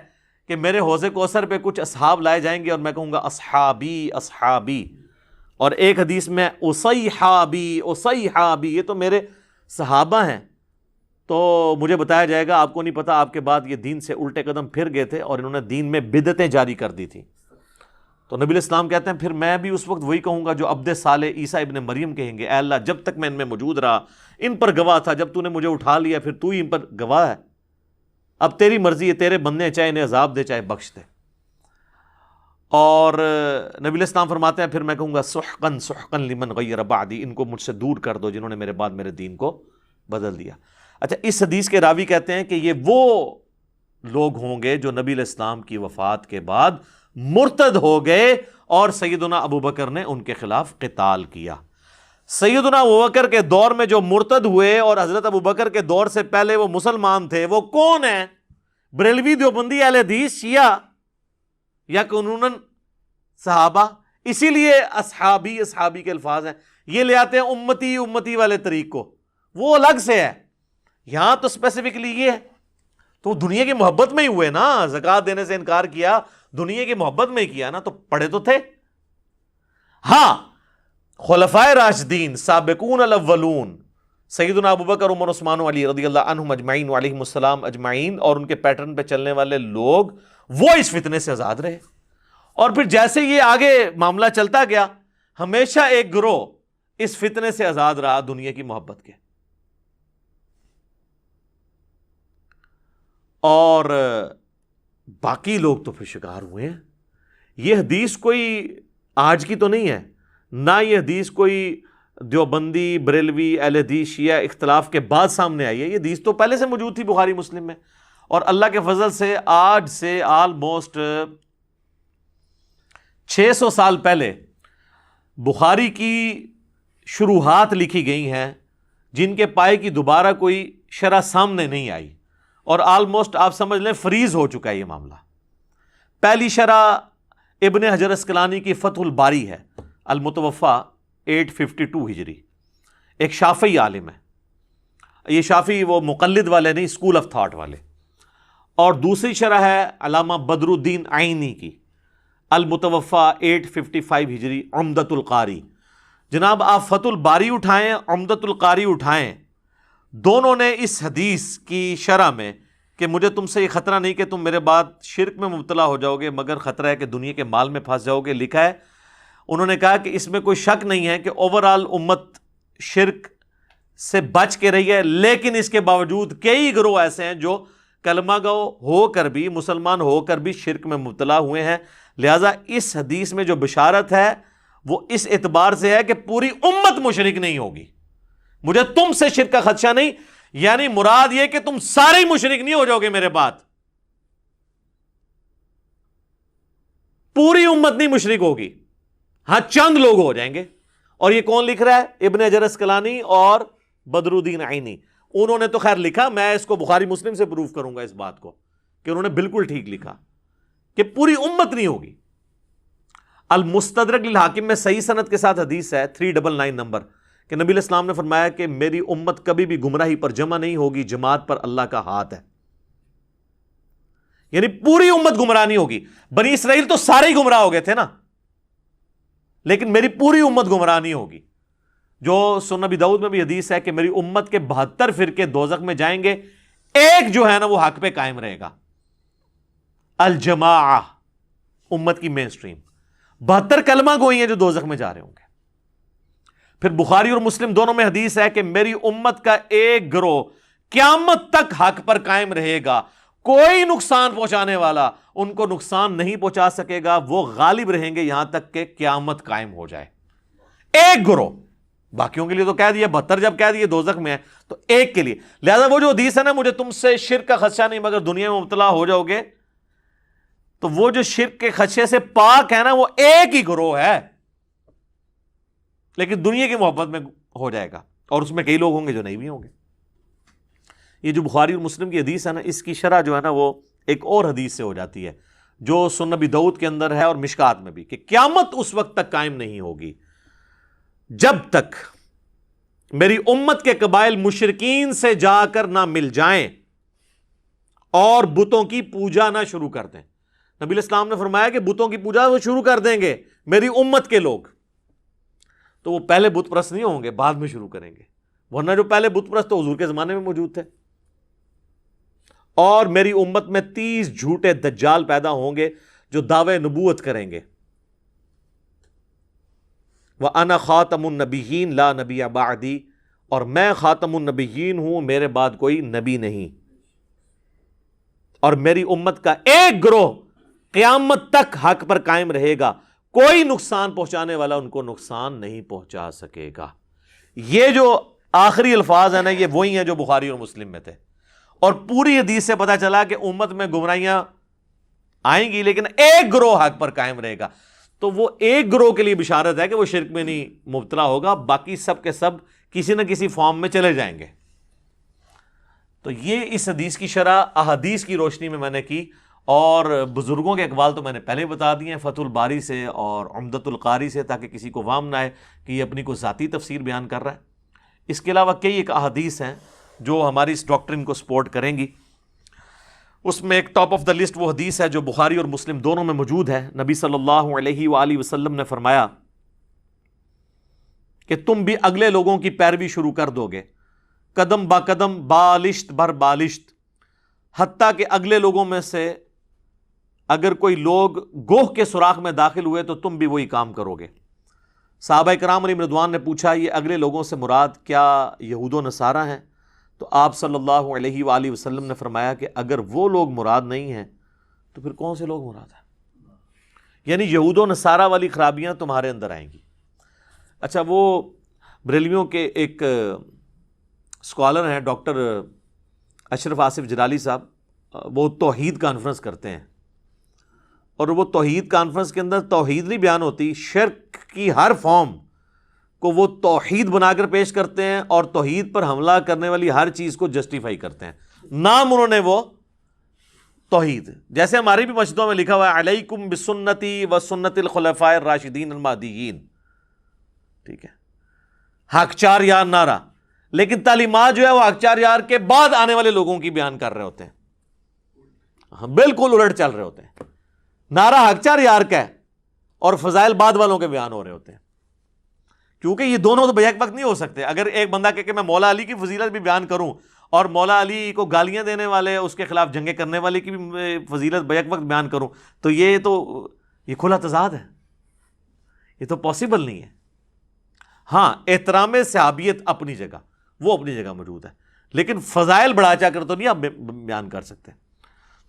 کہ میرے حوض کوثر پہ کچھ اصحاب لائے جائیں گے اور میں کہوں گا اصحابی اصحابی، اور ایک حدیث میں اصیحابی اصیحابی، یہ تو میرے صحابہ ہیں۔ تو مجھے بتایا جائے گا آپ کو نہیں پتا، آپ کے بعد یہ دین سے الٹے قدم پھر گئے تھے اور انہوں نے دین میں بدعتیں جاری کر دی تھی۔ تو نبی علیہ السلام کہتے ہیں پھر میں بھی اس وقت وہی کہوں گا جو عبد صالح عیسیٰ ابن مریم کہیں گے، اے اللہ جب تک میں ان میں موجود رہا ان پر گواہ تھا، جب تو نے مجھے اٹھا لیا پھر تو ہی ان پر گواہ ہے، اب تیری مرضی ہے، تیرے بندے چاہے انہیں عذاب دے چاہے بخش دے۔ اور نبی علیہ السلام فرماتے ہیں پھر میں کہوں گا سحقن سحقن لمن غیر بعدی، ان کو مجھ سے دور کر دو جنہوں نے میرے بعد میرے دین کو بدل دیا۔ اچھا اس حدیث کے راوی کہتے ہیں کہ یہ وہ لوگ ہوں گے جو نبی علیہ السلام کی وفات کے بعد مرتد ہو گئے اور سیدنا ابو بکر نے ان کے خلاف قتال کیا۔ سیدنا ابو بکر کے دور میں جو مرتد ہوئے اور حضرت ابو بکر کے دور سے پہلے وہ مسلمان تھے، وہ کون ہیں؟ بریلوی، دیوبندی، اہل حدیث، شیعہ، یا قانوناً صحابہ؟ اسی لیے اصحابی اصحابی کے الفاظ ہیں، یہ لے آتے ہیں امتی امتی والے طریق کو، وہ الگ سے ہے، یہاں تو اسپیسیفکلی یہ ہے۔ تو وہ دنیا کی محبت میں ہی ہوئے نا، زکوٰۃ دینے سے انکار کیا، دنیا کی محبت میں ہی کیا نا، تو پڑھے تو تھے۔ ہاں خلفائے راشدین سابقون الاولون سیدنا ابوبکر، عمر، عثمان و علی رضی اللہ عنہم اجمعین وعلیہم السلام اجمعین، اور ان کے پیٹرن پہ چلنے والے لوگ وہ اس فتنے سے آزاد رہے۔ اور پھر جیسے یہ آگے معاملہ چلتا گیا، ہمیشہ ایک گروہ اس فتنے سے آزاد رہا دنیا کی محبت کے، اور باقی لوگ تو پھر شکار ہوئے ہیں۔ یہ حدیث کوئی آج کی تو نہیں ہے، نہ یہ حدیث کوئی دیوبندی، بریلوی، اہل حدیث، شیعہ اختلاف کے بعد سامنے آئی ہے، یہ حدیث تو پہلے سے موجود تھی بخاری مسلم میں، اور اللہ کے فضل سے آج سے آلموسٹ 600 سال پہلے بخاری کی شروحات لکھی گئی ہیں، جن کے پائے کی دوبارہ کوئی شرح سامنے نہیں آئی، اور آلموسٹ آپ سمجھ لیں فریز ہو چکا ہے یہ معاملہ۔ پہلی شرح ابن حجر اسقلانی کی فتح الباری ہے، المتوفا 852 ہجری، ایک شافعی عالم ہے، یہ شافعی وہ مقلد والے نہیں، اسکول آف تھاٹ والے۔ اور دوسری شرح ہے علامہ بدر الدین عینی کی، المتوفا 855 ہجری، عمدۃ القاری۔ جناب آپ فتح الباری اٹھائیں، عمدۃ القاری اٹھائیں، دونوں نے اس حدیث کی شرح میں کہ مجھے تم سے یہ خطرہ نہیں کہ تم میرے بعد شرک میں مبتلا ہو جاؤ گے، مگر خطرہ ہے کہ دنیا کے مال میں پھنس جاؤ گے، لکھا ہے انہوں نے کہا کہ اس میں کوئی شک نہیں ہے کہ اوورآل امت شرک سے بچ کے رہی ہے، لیکن اس کے باوجود کئی گروہ ایسے ہیں جو کلمہ گو ہو کر بھی، مسلمان ہو کر بھی شرک میں مبتلا ہوئے ہیں۔ لہٰذا اس حدیث میں جو بشارت ہے وہ اس اعتبار سے ہے کہ پوری امت مشرک نہیں ہوگی، مجھے تم سے شرک کا خدشہ نہیں، یعنی مراد یہ کہ تم سارے ہی مشرک نہیں ہو جاؤ گے میرے بعد، پوری امت نہیں مشرک ہوگی، ہاں چند لوگ ہو جائیں گے۔ اور یہ کون لکھ رہا ہے؟ ابن حجر اسقلانی اور بدر الدین عینی، انہوں نے تو خیر لکھا، میں اس کو بخاری مسلم سے پروف کروں گا اس بات کو کہ انہوں نے بالکل ٹھیک لکھا کہ پوری امت نہیں ہوگی۔ المستدرک للحاکم میں صحیح سند کے ساتھ حدیث ہے 399 نمبر کہ نبی علیہ السلام نے فرمایا کہ میری امت کبھی بھی گمراہی پر جمع نہیں ہوگی، جماعت پر اللہ کا ہاتھ ہے، یعنی پوری امت گمراہ نہیں ہوگی۔ بنی اسرائیل تو سارے ہی گمراہ ہو گئے تھے نا، لیکن میری پوری امت گمراہ نہیں ہوگی۔ جو سنن نبی داؤد میں بھی حدیث ہے کہ میری امت کے 72 فرقے دوزخ میں جائیں گے، ایک جو ہے نا وہ حق پہ قائم رہے گا، الجماعہ، امت کی مین سٹریم۔ 72 کلمہ گوئی ہیں جو دوزخ میں جا رہے ہوں گے۔ پھر بخاری اور مسلم دونوں میں حدیث ہے کہ میری امت کا ایک گروہ قیامت تک حق پر قائم رہے گا، کوئی نقصان پہنچانے والا ان کو نقصان نہیں پہنچا سکے گا، وہ غالب رہیں گے یہاں تک کہ قیامت قائم ہو جائے۔ ایک گروہ، باقیوں کے لیے تو کہہ دیا 72 جب کہہ دیے دوزخ میں ہے تو ایک کے لیے۔ لہذا وہ جو حدیث ہے نا مجھے تم سے شرک کا خدشہ نہیں مگر دنیا میں مبتلا ہو جاؤ گے، تو وہ جو شرک کے خدشے سے پاک ہے نا وہ ایک ہی گروہ ہے، لیکن دنیا کی محبت میں ہو جائے گا، اور اس میں کئی لوگ ہوں گے جو نہیں بھی ہوں گے۔ یہ جو بخاری اور مسلم کی حدیث ہے نا، اس کی شرح جو ہے نا وہ ایک اور حدیث سے ہو جاتی ہے جو سنن نبی داؤد کے اندر ہے اور مشکات میں بھی، کہ قیامت اس وقت تک قائم نہیں ہوگی جب تک میری امت کے قبائل مشرکین سے جا کر نہ مل جائیں اور بتوں کی پوجا نہ شروع کر دیں۔ نبی علیہ السلام نے فرمایا کہ بتوں کی پوجا وہ شروع کر دیں گے میری امت کے لوگ، تو وہ پہلے بت پرست نہیں ہوں گے، بعد میں شروع کریں گے، ورنہ جو پہلے بت پرست تو حضور کے زمانے میں موجود تھے۔ اور میری امت میں 30 جھوٹے دجال پیدا ہوں گے جو دعوے نبوت کریں گے، وَأَنَا خَاتَمُ النَّبِيِّينَ لَا نَبِيَّ بَعْدِي، اور میں خاتم النبیین ہوں، میرے بعد کوئی نبی نہیں۔ اور میری امت کا ایک گروہ قیامت تک حق پر قائم رہے گا، کوئی نقصان پہنچانے والا ان کو نقصان نہیں پہنچا سکے گا۔ یہ جو آخری الفاظ ہیں نا یہ وہی ہیں جو بخاری اور مسلم میں تھے، اور پوری حدیث سے پتہ چلا کہ امت میں گمراہیاں آئیں گی لیکن ایک گروہ حق پر قائم رہے گا، تو وہ ایک گروہ کے لیے بشارت ہے کہ وہ شرک میں نہیں مبتلا ہوگا، باقی سب کے سب کسی نہ کسی فارم میں چلے جائیں گے۔ تو یہ اس حدیث کی شرح احادیث کی روشنی میں نے کی، اور بزرگوں کے اقوال تو میں نے پہلے بتا دیے ہیں فتح الباری سے اور عمدۃ القاری سے، تاکہ کسی کو وہم نہ آئے کہ یہ اپنی کوئی ذاتی تفسیر بیان کر رہا ہے۔ اس کے علاوہ کئی ایک احادیث ہیں جو ہماری اس ڈاکٹرن کو سپورٹ کریں گی۔ اس میں ایک ٹاپ آف دا لسٹ وہ حدیث ہے جو بخاری اور مسلم دونوں میں موجود ہے. نبی صلی اللہ علیہ وآلہ وسلم نے فرمایا کہ تم بھی اگلے لوگوں کی پیروی شروع کر دو گے قدم با قدم بالشت بر بالشت، حتیٰ کہ اگلے لوگوں میں سے اگر کوئی لوگ گوہ کے سوراخ میں داخل ہوئے تو تم بھی وہی کام کرو گے. صحابہ کرام علیہم رضوان نے پوچھا یہ اگلے لوگوں سے مراد کیا یہود و نصارہ ہیں؟ تو آپ صلی اللہ علیہ وآلہ وسلم نے فرمایا کہ اگر وہ لوگ مراد نہیں ہیں تو پھر کون سے لوگ مراد ہیں؟ یعنی یہود و نصارہ والی خرابیاں تمہارے اندر آئیں گی. اچھا، وہ بریلویوں کے ایک اسکالر ہیں ڈاکٹر اشرف آصف جلالی صاحب، وہ توحید کانفرنس کرتے ہیں، اور وہ توحید کانفرنس کے اندر توحید نہیں بیان ہوتی، شرک کی ہر فارم کو وہ توحید بنا کر پیش کرتے ہیں اور توحید پر حملہ کرنے والی ہر چیز کو جسٹیفائی کرتے ہیں. نام انہوں نے وہ توحید، جیسے ہماری بھی مسجدوں میں لکھا ہوا ہے علیکم بسنتی و سنت الخلفاء الراشدین المہدیین، ٹھیک ہے، حق چار یار نعرہ، لیکن تعلیمات جو ہے وہ حق چار یار کے بعد آنے والے لوگوں کی بیان کر رہے ہوتے ہیں، بالکل الٹ چل رہے ہوتے ہیں. نعرہ حق چار یار کا ہے اور فضائل بعد والوں کے بیان ہو رہے ہوتے ہیں، کیونکہ یہ دونوں تو بیک وقت نہیں ہو سکتے. اگر ایک بندہ کہ میں مولا علی کی فضیلت بھی بیان کروں اور مولا علی کو گالیاں دینے والے اس کے خلاف جنگیں کرنے والے کی بھی فضیلت بیک وقت بیان کروں تو یہ کھلا تضاد ہے، یہ تو پاسبل نہیں ہے. ہاں، احترام صحابیت اپنی جگہ، وہ اپنی جگہ موجود ہے، لیکن فضائل بڑھا چا کر تو نہیں آپ بیان کر سکتے.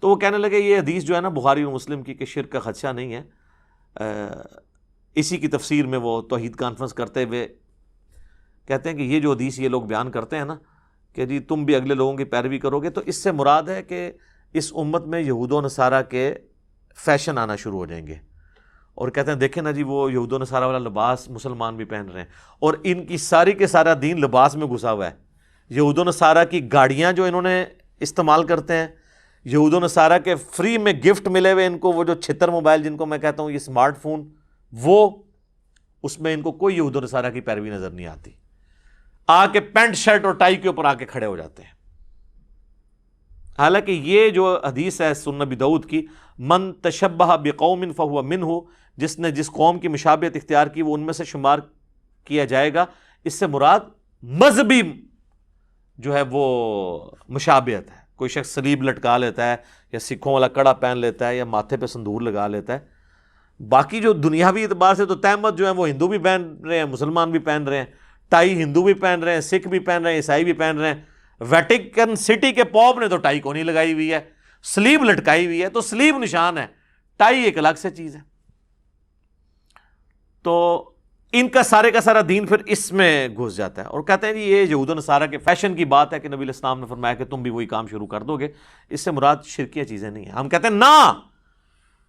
تو وہ کہنے لگے یہ حدیث جو ہے نا بخاری اور مسلم کی کہ شرک کا خدشہ نہیں ہے. اسی کی تفسیر میں وہ توحید کانفرنس کرتے ہوئے کہتے ہیں کہ یہ جو حدیث یہ لوگ بیان کرتے ہیں نا کہ جی تم بھی اگلے لوگوں کی پیروی کرو گے، تو اس سے مراد ہے کہ اس امت میں یہود و نصارہ کے فیشن آنا شروع ہو جائیں گے. اور کہتے ہیں دیکھیں نا جی وہ یہود و نصارہ والا لباس مسلمان بھی پہن رہے ہیں، اور ان کی ساری کے سارا دین لباس میں گھسا ہوا ہے. یہود و نصارہ کی گاڑیاں جو انہوں نے استعمال کرتے ہیں، یہود و نصارہ کے فری میں گفٹ ملے ہوئے ان کو، وہ جو 76 موبائل جن کو میں کہتا ہوں یہ اسمارٹ فون، وہ اس میں ان کو کوئی یہود و نصارہ کی پیروی نظر نہیں آتی. آ کے پینٹ شرٹ اور ٹائی کے اوپر آ کے کھڑے ہو جاتے ہیں. حالانکہ یہ جو حدیث ہے سنن ابی داؤد کی، من تشبہ بقوم فہو منہ، جس نے جس قوم کی مشابہت اختیار کی وہ ان میں سے شمار کیا جائے گا. اس سے مراد مذہبی جو ہے وہ مشابہت ہے. کوئی شخص صلیب لٹکا لیتا ہے یا سکھوں والا کڑا پہن لیتا ہے یا ماتھے پہ سندور لگا لیتا ہے. باقی جو دنیاوی اعتبار سے تو تہمت جو ہے وہ ہندو بھی پہن رہے ہیں، مسلمان بھی پہن رہے ہیں، ٹائی ہندو بھی پہن رہے ہیں، سکھ بھی پہن رہے ہیں، عیسائی بھی پہن رہے ہیں. ویٹیکن سٹی کے پوپ نے تو ٹائی کو نہیں لگائی ہوئی ہے، سلیب لٹکائی ہوئی ہے، تو سلیب نشان ہے، ٹائی ایک الگ سے چیز ہے. تو ان کا سارے کا سارا دین پھر اس میں گھس جاتا ہے اور کہتے ہیں جی یہ یہود و نصارہ کے فیشن کی بات ہے کہ نبی علیہ السلام نے فرمایا کہ تم بھی وہی کام شروع کر دو گے. اس سے مراد شرکیہ چیزیں نہیں ہیں. ہم کہتے ہیں نا،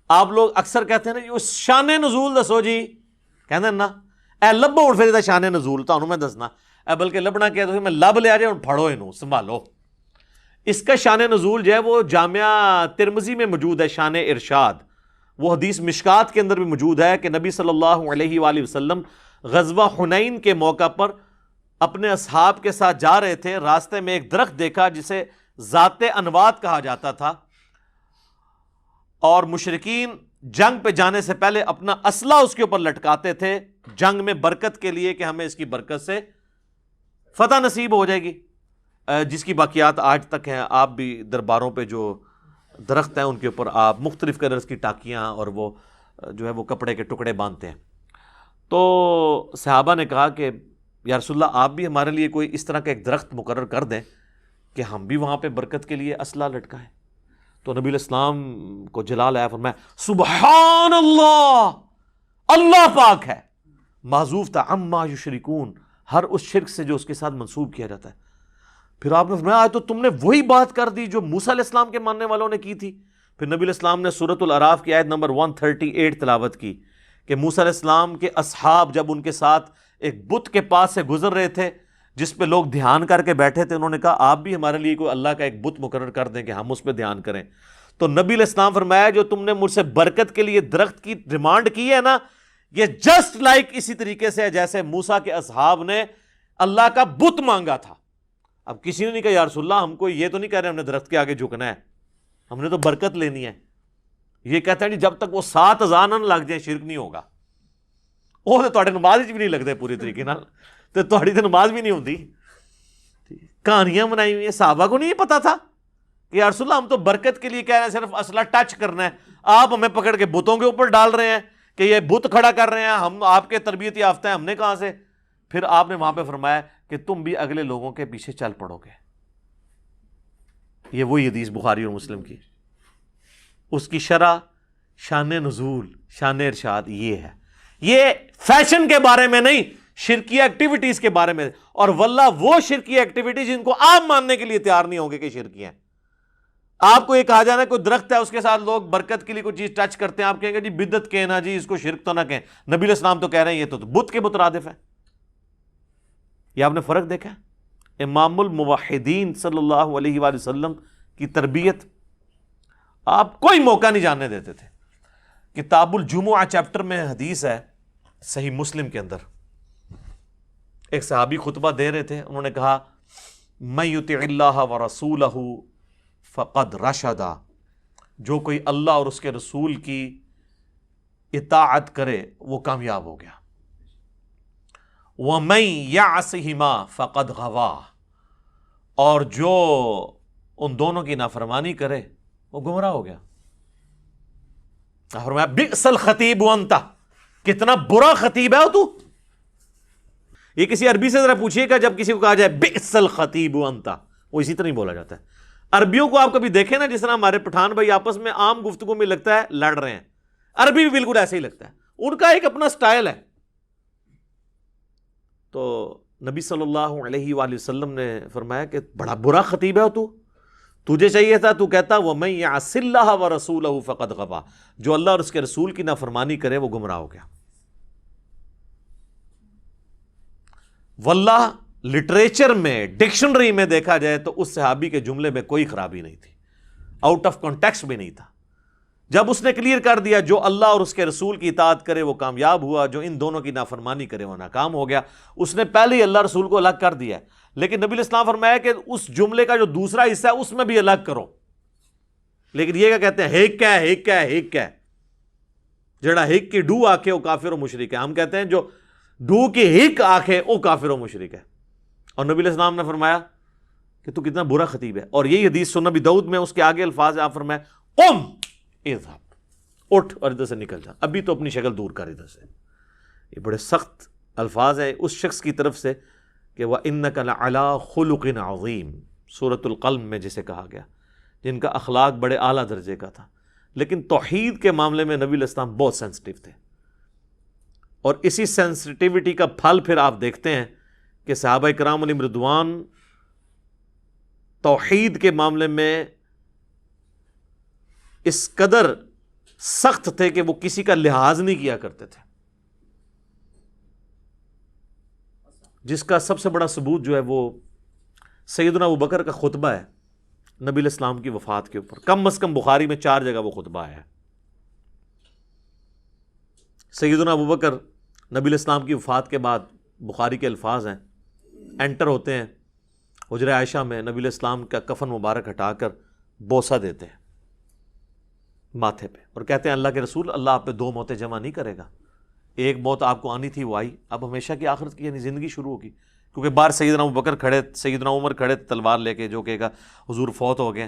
آپ لوگ اکثر کہتے ہیں نا یہ شان نزول دسو جی، کہتے ہیں نا اے لبو ہن پھر شان نزول تانوں میں دسنا اے، بلکہ لبنا کیا تو میں لب لیا جائے ہن پھڑو انہوں سنبھالو. اس کا شان نزول جو ہے وہ جامعہ ترمذی میں موجود ہے، شان ارشاد. وہ حدیث مشکات کے اندر بھی موجود ہے کہ نبی صلی اللہ علیہ وآلہ وسلم غزوہ حنین کے موقع پر اپنے اصحاب کے ساتھ جا رہے تھے. راستے میں ایک درخت دیکھا جسے ذات انوات کہا جاتا تھا، اور مشرکین جنگ پہ جانے سے پہلے اپنا اسلحہ اس کے اوپر لٹکاتے تھے جنگ میں برکت کے لیے کہ ہمیں اس کی برکت سے فتح نصیب ہو جائے گی، جس کی باقیات آج تک ہیں. آپ بھی درباروں پہ جو درخت ہیں ان کے اوپر آپ مختلف کلرز کی ٹاکیاں اور وہ جو ہے وہ کپڑے کے ٹکڑے باندھتے ہیں. تو صحابہ نے کہا کہ یا رسول اللہ آپ بھی ہمارے لیے کوئی اس طرح کا ایک درخت مقرر کر دیں کہ ہم بھی وہاں پہ برکت کے لیے اسلحہ لٹکائیں. تو نبی علیہ السلام کو جلال آیا، فرمایا سبحان اللہ، اللہ پاک ہے، معذوف تھا عما یشرکون، ہر اس شرک سے جو اس کے ساتھ منسوب کیا جاتا ہے. پھر آپ نے فرمایا تو تم نے وہی بات کر دی جو موسیٰ علیہ السلام کے ماننے والوں نے کی تھی. پھر نبی علیہ السلام نے سورۃ الاعراف کی آیت نمبر 138 تلاوت کی کہ موسیٰ علیہ السلام کے اصحاب جب ان کے ساتھ ایک بت کے پاس سے گزر رہے تھے جس پہ لوگ دھیان کر کے بیٹھے تھے، انہوں نے کہا آپ بھی ہمارے لیے کوئی اللہ کا ایک بت مقرر کر دیں کہ ہم اس پہ دھیان کریں. تو نبی علیہ السلام فرمایا جو تم نے مجھ سے برکت کے لیے درخت کی ڈیمانڈ کی ہے نا، یہ جسٹ لائک اسی طریقے سے ہے جیسے موسیٰ کے اصحاب نے اللہ کا بت مانگا تھا. اب کسی نے نہیں کہا یا رسول اللہ ہم کو یہ تو نہیں کہہ رہے ہم نے درخت کے آگے جھکنا ہے، ہم نے تو برکت لینی ہے. یہ کہتا ہے جی جب تک وہ 7 اذان نہ لگ جائیں شرک نہیں ہوگا. وہ تو تواڈے نماز بھی نہیں لگتے پوری طریقے نال, تو تواڈی تو نماز بھی نہیں ہوتی. کہانیاں بنائی ہوئی ہیں, صحابہ کو نہیں پتا تھا کہ یا رسول اللہ ہم تو برکت کے لیے کہہ رہے ہیں, صرف اسلحہ ٹچ کرنا ہے, آپ ہمیں پکڑ کے بتوں کے اوپر ڈال رہے ہیں کہ یہ بت کھڑا کر رہے ہیں, ہم آپ کے تربیت یافتہ ہیں, ہم نے کہاں سے. پھر آپ نے وہاں پہ فرمایا کہ تم بھی اگلے لوگوں کے پیچھے چل پڑو گے. یہ وہی حدیث بخاری اور مسلم کی, اس کی شرح, شان نزول, شان ارشاد یہ ہے. یہ فیشن کے بارے میں نہیں, شرکی ایکٹیویٹیز کے بارے میں. اور واللہ وہ شرکی ایکٹیویٹیز جن کو آپ ماننے کے لیے تیار نہیں ہوں گے کہ شرکی ہیں. آپ کو یہ کہا جانا ہے کوئی درخت ہے اس کے ساتھ لوگ برکت کے لیے کوئی چیز ٹچ کرتے ہیں, آپ کہیں گے جی بدعت کہنا, جی اس کو شرک تو نہ کہیں. نبی علیہ السلام تو کہہ رہے ہیں یہ تو بت کے مترادف ہے. یہ آپ نے فرق دیکھا ہے. امام الموحدین صلی اللہ علیہ وآلہ وسلم کی تربیت آپ کوئی موقع نہیں جاننے دیتے تھے. کتاب الجمعہ چیپٹر میں حدیث ہے صحیح مسلم کے اندر, ایک صحابی خطبہ دے رہے تھے, انہوں نے کہا من یطع اللہ ورسولہ فقد رشدا, جو کوئی اللہ اور اس کے رسول کی اطاعت کرے وہ کامیاب ہو گیا. ومن یعصہما فقد غوا, اور جو ان دونوں کی نافرمانی کرے وہ گمراہ ہو گیا. فرمایا بئس الخطیب انت, کتنا برا خطیب ہے تو. یہ کسی عربی سے ذرا پوچھیے گا, جب کسی کو کہا جائے بئس الخطیب انت, وہ اسی طرح ہی بولا جاتا ہے. عربیوں کو آپ کبھی دیکھیں نا, جس طرح ہمارے پٹھان بھائی آپس میں عام گفتگو میں لگتا ہے لڑ رہے ہیں, عربی بھی بالکل ایسے ہی لگتا ہے. ان کا ایک اپنا سٹائل ہے. تو نبی صلی اللہ علیہ وآلہ وسلم نے فرمایا کہ بڑا برا خطیب ہے تو, تجھے چاہیے تھا تو کہتا وَمَن يَعْصِ اللَّهَ وَرَسُولَهُ فَقَدْ غَوَا, جو اللہ اور اس کے رسول کی نافرمانی کرے وہ گمراہ ہو گیا. واللہ لٹریچر میں, ڈکشنری میں دیکھا جائے تو اس صحابی کے جملے میں کوئی خرابی نہیں تھی, آؤٹ آف کانٹیکسٹ بھی نہیں تھا. جب اس نے کلیئر کر دیا جو اللہ اور اس کے رسول کی اطاعت کرے وہ کامیاب ہوا, جو ان دونوں کی نافرمانی کرے وہ ناکام ہو گیا. اس نے پہلے ہی اللہ رسول کو الگ کر دیا ہے, لیکن نبی علیہ السلام فرمایا کہ اس جملے کا جو دوسرا حصہ ہے اس میں بھی الگ کرو. لیکن یہ کیا کہتے ہیں, ہک ہے, ہک ہے, ہک ہے, جڑا ہک کی ڈو آکھے وہ کافر و مشرک ہے. ہم کہتے ہیں جو ڈو کی ہک آکھے وہ کافر و مشرک ہے. اور نبی علیہ السلام نے فرمایا کہ تو کتنا برا خطیب ہے. اور یہی حدیث سنن نبی داؤد میں اس کے آگے الفاظ آپ فرمایا قم اذهب, اٹھ اور ادھر سے نکل جا, ابھی تو اپنی شکل دور کر ادھر سے. یہ بڑے سخت الفاظ ہیں اس شخص کی طرف سے کہ وَإِنَّكَ لَعَلَىٰ خُلُقٍ عَظِيمٍ, سورۃ القلم میں جسے کہا گیا, جن کا اخلاق بڑے اعلیٰ درجے کا تھا. لیکن توحید کے معاملے میں نبی علیہ السلام بہت سینسٹیو تھے. اور اسی سینسٹیوٹی کا پھل پھر آپ دیکھتے ہیں کہ صحابہ کرام علیہم رضوان توحید کے معاملے میں اس قدر سخت تھے کہ وہ کسی کا لحاظ نہیں کیا کرتے تھے. جس کا سب سے بڑا ثبوت جو ہے وہ سیدنا ابوبکر کا خطبہ ہے نبی علیہ السلام کی وفات کے اوپر. کم از کم بخاری میں 4 جگہ وہ خطبہ آیا ہے. سیدنا ابوبکر نبی علیہ السلام کی وفات کے بعد, بخاری کے الفاظ ہیں, انٹر ہوتے ہیں حجرہ عائشہ میں, نبی علیہ السلام کا کفن مبارک ہٹا کر بوسہ دیتے ہیں ماتھے پہ, اور کہتے ہیں اللہ کے رسول, اللہ آپ پہ 2 موتیں جمع نہیں کرے گا. ایک موت آپ کو آنی تھی وہ آئی, اب ہمیشہ کی آخرت کی یعنی زندگی شروع ہوگی. کیونکہ باہر سیدنا ابوبکر کھڑے, سیدنا عمر کھڑے تلوار لے کے, جو کہے گا حضور فوت ہو گئے.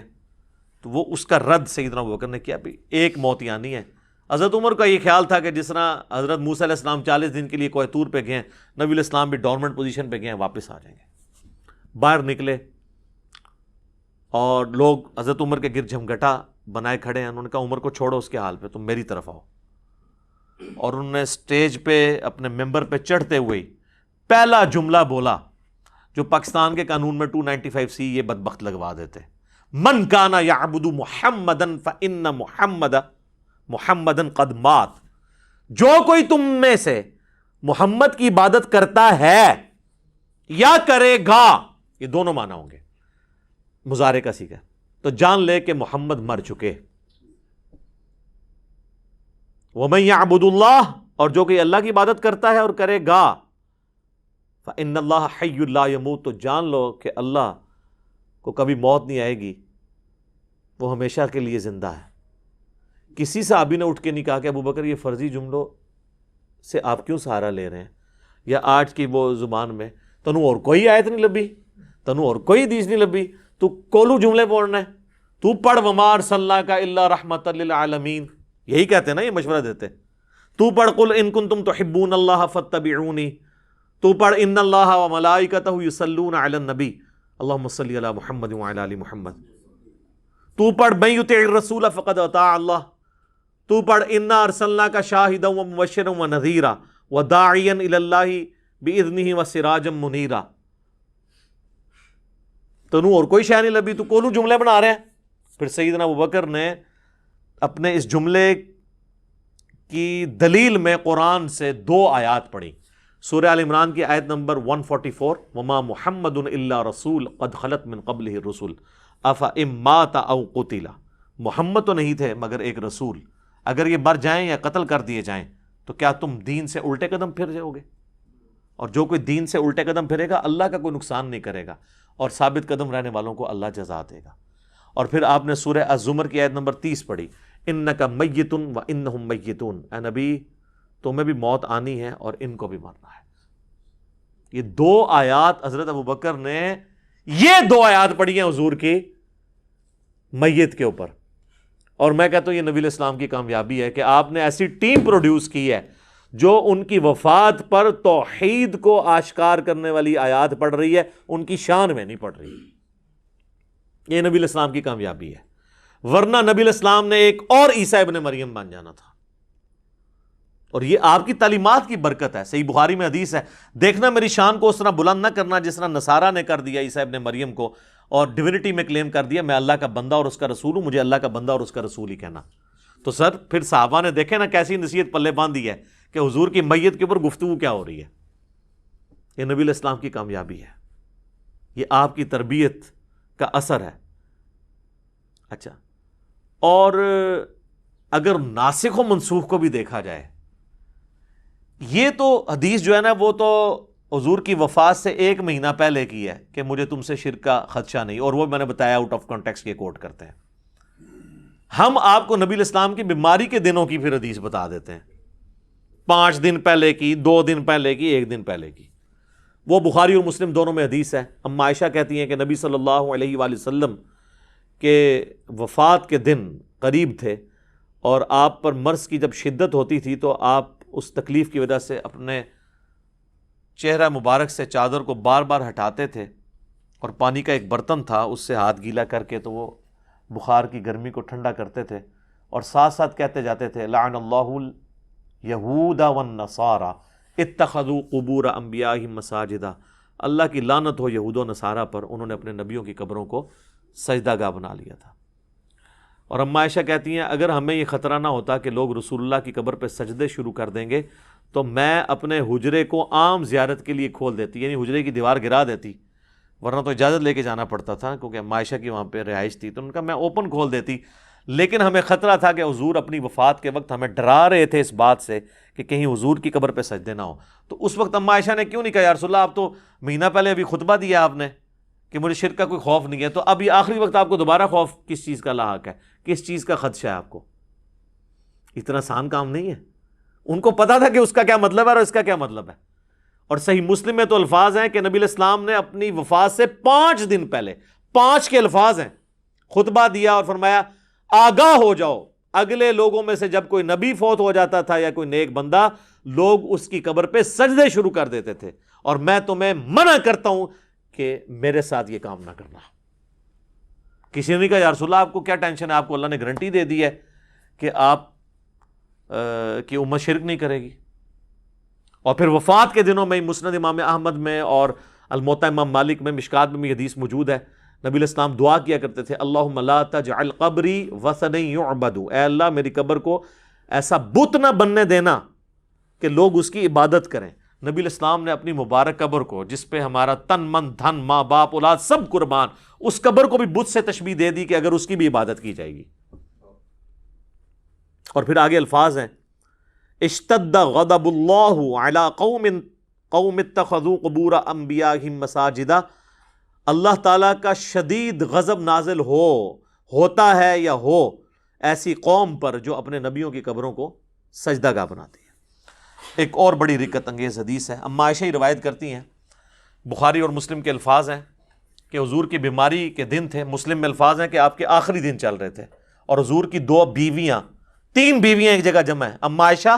تو وہ اس کا رد سیدنا ابوبکر نے کیا, بھی ایک موت ہی آنی ہے. حضرت عمر کا یہ خیال تھا کہ جس طرح حضرت موسیٰ علیہ السلام 40 دن کے لیے کوہ طور پہ گئے, نبی علیہ السلام بھی ڈورمنٹ پوزیشن پہ گئے, واپس آ جائیں گے. باہر نکلے اور لوگ حضرت عمر کے گرد جھمگٹا بنائے کھڑے ہیں. انہوں نے کہا عمر کو چھوڑو اس کے حال پہ, تم میری طرف آؤ. اور انہوں نے سٹیج پہ اپنے ممبر پہ چڑھتے ہوئے پہلا جملہ بولا جو پاکستان کے قانون میں 295C یہ بدبخت لگوا دیتے, من کان یعبد محمدا فإن محمدا قد مات. جو کوئی تم میں سے محمد کی عبادت کرتا ہے یا کرے گا, یہ دونوں معنی ہوں گے, مضارع کا سیغہ, تو جان لے کہ محمد مر چکے. وَمَن يَعْبُدُ اللَّهَ, اور جو کہ اللہ کی عبادت کرتا ہے اور کرے گا, فَإِنَّ اللَّهَ حَيٌّ لَا يَمُوتُ, تو جان لو کہ اللہ کو کبھی موت نہیں آئے گی. وہ ہمیشہ کے لیے زندہ ہے. کسی صحابی نے اٹھ کے نہیں کہا کہ ابو بکر یہ فرضی جملوں سے آپ کیوں سہارا لے رہے ہیں, یا آج کی وہ زبان میں تنو اور کوئی آیت نہیں لبھی, تنو اور کوئی حدیث نہیں لبھی, تو کولو جملے پڑھنا ہے, تو پڑھ وما ارسلناک الا رحمۃ للعالمین, یہی کہتے ہیں نا, یہ مشورہ دیتے. تو پڑھ قل ان کنتم تحبون اللہ فاتبعونی, تو پڑھ ان اللہ وملائکتہ یصلون علی النبی اللہم صلی علی محمد وعلی آل محمد, تو پڑھ من یطع الرسول فقد اطاع اللہ, تو پڑھ انا ارسلناک شاہدا ومبشرا ونذیرا وداعیا الی اللہ باذنہ وسراجا منیرا. تنو اور کوئی شے نہیں لبھی, تو کولو جملے بنا رہے ہیں. پھر سیدنا ابوبکر نے اپنے اس جملے کی دلیل میں قرآن سے 2 آیات پڑھی. سورہ آل عمران کی آیت نمبر 144, وما محمد الا رسول قد خلت من قبلہ الرسل افإن مات او قتل. محمد تو نہیں تھے مگر ایک رسول, اگر یہ مر جائیں یا قتل کر دیے جائیں تو کیا تم دین سے الٹے قدم پھر جاؤ گے؟ اور جو کوئی دین سے الٹے قدم پھرے گا اللہ کا کوئی نقصان نہیں کرے گا, اور ثابت قدم رہنے والوں کو اللہ جزا دے گا. اور پھر آپ نے سورہ الزمر کی آیت نمبر 30 پڑھی, انک میت وانہم میتون, اے نبی تمہیں بھی موت آنی ہے اور ان کو بھی مرنا ہے. یہ 2 آیات حضرت ابوبکر نے یہ 2 آیات پڑھی ہیں حضور کی میت کے اوپر. اور میں کہتا ہوں یہ نبی الاسلام کی کامیابی ہے کہ آپ نے ایسی ٹیم پروڈیوس کی ہے جو ان کی وفات پر توحید کو آشکار کرنے والی آیات پڑھ رہی ہے, ان کی شان میں نہیں پڑھ رہی. یہ نبی الاسلام کی کامیابی ہے, ورنہ نبی الاسلام نے ایک اور عیسیٰ ابن مریم بن جانا تھا. اور یہ آپ کی تعلیمات کی برکت ہے. صحیح بخاری میں حدیث ہے, دیکھنا میری شان کو اس طرح بلند نہ کرنا جس طرح نصارہ نے کر دیا عیسیٰ ابن مریم کو, اور ڈیوینٹی میں کلیم کر دیا میں اللہ کا بندہ اور اس کا رسول ہوں, مجھے اللہ کا بندہ اور اس کا رسول ہی کہنا. تو سر پھر صحابہ نے دیکھے نا کیسی نصیحت پلے باندھی ہے کہ حضور کی میت کے اوپر گفتگو کیا ہو رہی ہے. یہ نبی الاسلام کی کامیابی ہے, یہ آپ کی تربیت کا اثر ہے. اچھا, اور اگر ناسخ و منسوخ کو بھی دیکھا جائے, یہ تو حدیث جو ہے نا وہ تو حضور کی وفات سے 1 مہینہ پہلے کی ہے کہ مجھے تم سے شرک کا خدشہ نہیں, اور وہ میں نے بتایا آؤٹ آف کانٹیکسٹ یہ کوٹ کرتے ہیں. ہم آپ کو نبی الاسلام کی بیماری کے دنوں کی پھر حدیث بتا دیتے ہیں, 5 دن پہلے کی, 2 دن پہلے کی, 1 دن پہلے کی. وہ بخاری اور مسلم دونوں میں حدیث ہے. اما عائشہ کہتی ہیں کہ نبی صلی اللہ علیہ وآلہ وسلم کے وفات کے دن قریب تھے, اور آپ پر مرض کی جب شدت ہوتی تھی تو آپ اس تکلیف کی وجہ سے اپنے چہرہ مبارک سے چادر کو بار بار ہٹاتے تھے, اور پانی کا ایک برتن تھا اس سے ہاتھ گیلا کر کے تو وہ بخار کی گرمی کو ٹھنڈا کرتے تھے, اور ساتھ ساتھ کہتے جاتے تھے لعن اللہ الیہود والنصارى اتخذوا قبور انبیائہم مساجدا. اللہ کی لعنت ہو یہود و نصارہ پر, انہوں نے اپنے نبیوں کی قبروں کو سجدہ گاہ بنا لیا تھا. اور اما عائشہ کہتی ہیں اگر ہمیں یہ خطرہ نہ ہوتا کہ لوگ رسول اللہ کی قبر پہ سجدے شروع کر دیں گے تو میں اپنے حجرے کو عام زیارت کے لیے کھول دیتی, یعنی حجرے کی دیوار گرا دیتی, ورنہ تو اجازت لے کے جانا پڑتا تھا کیونکہ اما عائشہ کی وہاں پہ رہائش تھی, تو ان کا میں اوپن کھول دیتی. لیکن ہمیں خطرہ تھا کہ حضور اپنی وفات کے وقت ہمیں ڈرا رہے تھے اس بات سے کہ کہیں حضور کی قبر پہ سجدے نہ ہو. تو اس وقت اما عائشہ نے کیوں نہیں کہا یا رسول اللہ آپ تو مہینہ پہلے ابھی خطبہ دیا آپ نے کہ مجھے شرک کا کوئی خوف نہیں ہے, تو اب یہ آخری وقت آپ کو دوبارہ خوف کس چیز کا لاحق ہے, کس چیز کا خدشہ ہے آپ کو؟ اتنا آسان کام نہیں ہے. ان کو پتا تھا کہ اس کا کیا مطلب ہے اور اس کا کیا مطلب ہے. اور صحیح مسلم میں تو الفاظ ہیں کہ نبی الاسلام نے اپنی وفات سے 5 دن پہلے, 5 کے الفاظ ہیں, خطبہ دیا اور فرمایا آگاہ ہو جاؤ, اگلے لوگوں میں سے جب کوئی نبی فوت ہو جاتا تھا یا کوئی نیک بندہ, لوگ اس کی قبر پہ سجدے شروع کر دیتے تھے, اور میں تمہیں منع کرتا ہوں کہ میرے ساتھ یہ کام نہ کرنا. کسی نے نہیں کہا یا رسول اللہ آپ کو کیا ٹینشن ہے, آپ کو اللہ نے گارنٹی دے دی ہے کہ آپ کی امت شرک نہیں کرے گی. اور پھر وفات کے دنوں میں مسند امام احمد میں اور الموطا امام مالک میں, مشکات میں بھی حدیث موجود ہے, نبی الاسلام دعا کیا کرتے تھے اللہم لا تجعل قبری وثنا یعبد, اے اللہ میری قبر کو ایسا بت نہ بننے دینا کہ لوگ اس کی عبادت کریں. نبی الاسلام نے اپنی مبارک قبر کو, جس پہ ہمارا تن من دھن ماں باپ اولاد سب قربان, اس قبر کو بھی بت سے تشبیہ دے دی کہ اگر اس کی بھی عبادت کی جائے گی. اور پھر آگے الفاظ ہیں اشتد غضب اللہ علی قوم اتخذوا قبور انبیائہم مساجدا, اللہ تعالیٰ کا شدید غضب نازل ہو ہوتا ہے یا ہو ایسی قوم پر جو اپنے نبیوں کی قبروں کو سجدہ گاہ بناتی ہے۔ ایک اور بڑی رکت انگیز حدیث ہے، اما عائشہ ہی روایت کرتی ہیں، بخاری اور مسلم کے الفاظ ہیں کہ حضور کی بیماری کے دن تھے، مسلم میں الفاظ ہیں کہ آپ کے آخری دن چل رہے تھے، اور حضور کی 3 بیویاں ایک جگہ جمع ہیں، اما عائشہ،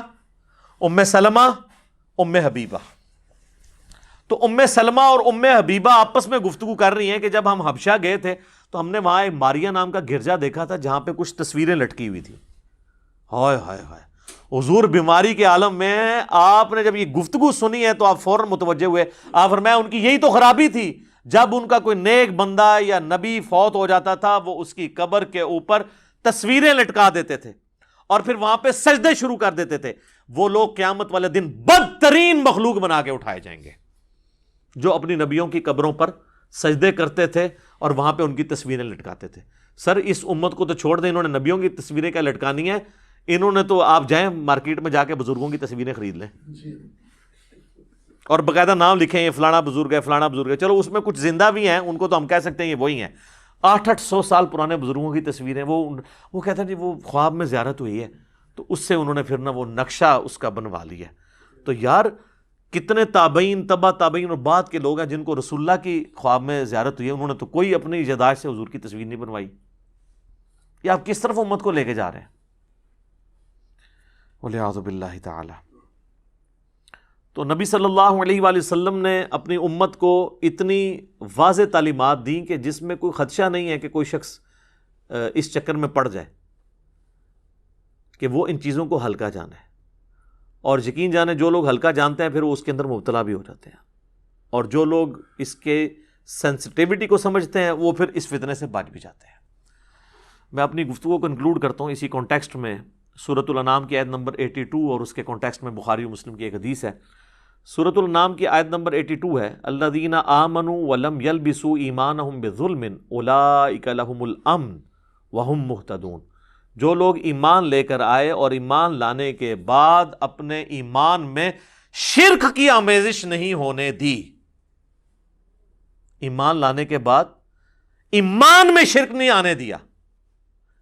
ام سلمہ، ام حبیبہ۔ تو ام سلمہ اور ام حبیبہ آپس میں گفتگو کر رہی ہیں کہ جب ہم حبشہ گئے تھے تو ہم نے وہاں ایک ماریا نام کا گرجا دیکھا تھا جہاں پہ کچھ تصویریں لٹکی ہوئی تھی۔ ہائے ہائے ہائے، حضور بیماری کے عالم میں آپ نے جب یہ گفتگو سنی ہے تو آپ فوراً متوجہ ہوئے، آپ فرمایا ان کی یہی تو خرابی تھی، جب ان کا کوئی نیک بندہ یا نبی فوت ہو جاتا تھا وہ اس کی قبر کے اوپر تصویریں لٹکا دیتے تھے اور پھر وہاں پہ سجدے شروع کر دیتے تھے۔ وہ لوگ قیامت والے دن بدترین مخلوق بنا کے اٹھائے جائیں گے جو اپنی نبیوں کی قبروں پر سجدے کرتے تھے اور وہاں پہ ان کی تصویریں لٹکاتے تھے۔ سر اس امت کو تو چھوڑ دیں، انہوں نے نبیوں کی تصویریں کیا لٹکانی ہیں، انہوں نے تو آپ جائیں مارکیٹ میں جا کے بزرگوں کی تصویریں خرید لیں اور باقاعدہ نام لکھیں یہ فلانا بزرگ ہے فلانا بزرگ ہے، چلو اس میں کچھ زندہ بھی ہیں، ان کو تو ہم کہہ سکتے ہیں یہ وہی ہیں۔ 800 سال پرانے بزرگوں کی تصویریں، وہ کہتے ہیں جی وہ خواب میں زیارت ہوئی ہے، تو اس سے انہوں نے پھر نہ وہ نقشہ اس کا بنوا لیا۔ تو یار کتنے تابعین، تبع تابعین اور بعد کے لوگ ہیں جن کو رسول اللہ کی خواب میں زیارت ہوئی ہے، انہوں نے تو کوئی اپنی یادداشت سے حضور کی تصویر نہیں بنوائی۔ یہ آپ کس طرف امت کو لے کے جا رہے ہیں؟ وَلِعَاذُ بِاللَّهِ تعالی۔ تو نبی صلی اللہ علیہ وآلہ وسلم نے اپنی امت کو اتنی واضح تعلیمات دیں کہ جس میں کوئی خدشہ نہیں ہے کہ کوئی شخص اس چکر میں پڑ جائے کہ وہ ان چیزوں کو ہلکا جانے، اور یقین جانے جو لوگ ہلکا جانتے ہیں پھر وہ اس کے اندر مبتلا بھی ہو جاتے ہیں، اور جو لوگ اس کے سینسٹیوٹی کو سمجھتے ہیں وہ پھر اس فتنے سے بچ بھی جاتے ہیں۔ میں اپنی گفتگو کو کنکلوڈ کرتا ہوں اسی کانٹیکسٹ میں سورۃ الانعام کی آیت نمبر 82 اور اس کے کانٹیکسٹ میں بخاری و مسلم کی ایک حدیث ہے۔ سورۃ الانعام کی آیت نمبر 82 ہے، الذین آمنوا ولم یلبسوا ایمانہم بظلم اولئک لہم الامن وہم مہتدون۔ جو لوگ ایمان لے کر آئے اور ایمان لانے کے بعد اپنے ایمان میں شرک کی آمیزش نہیں ہونے دی، ایمان لانے کے بعد ایمان میں شرک نہیں آنے دیا،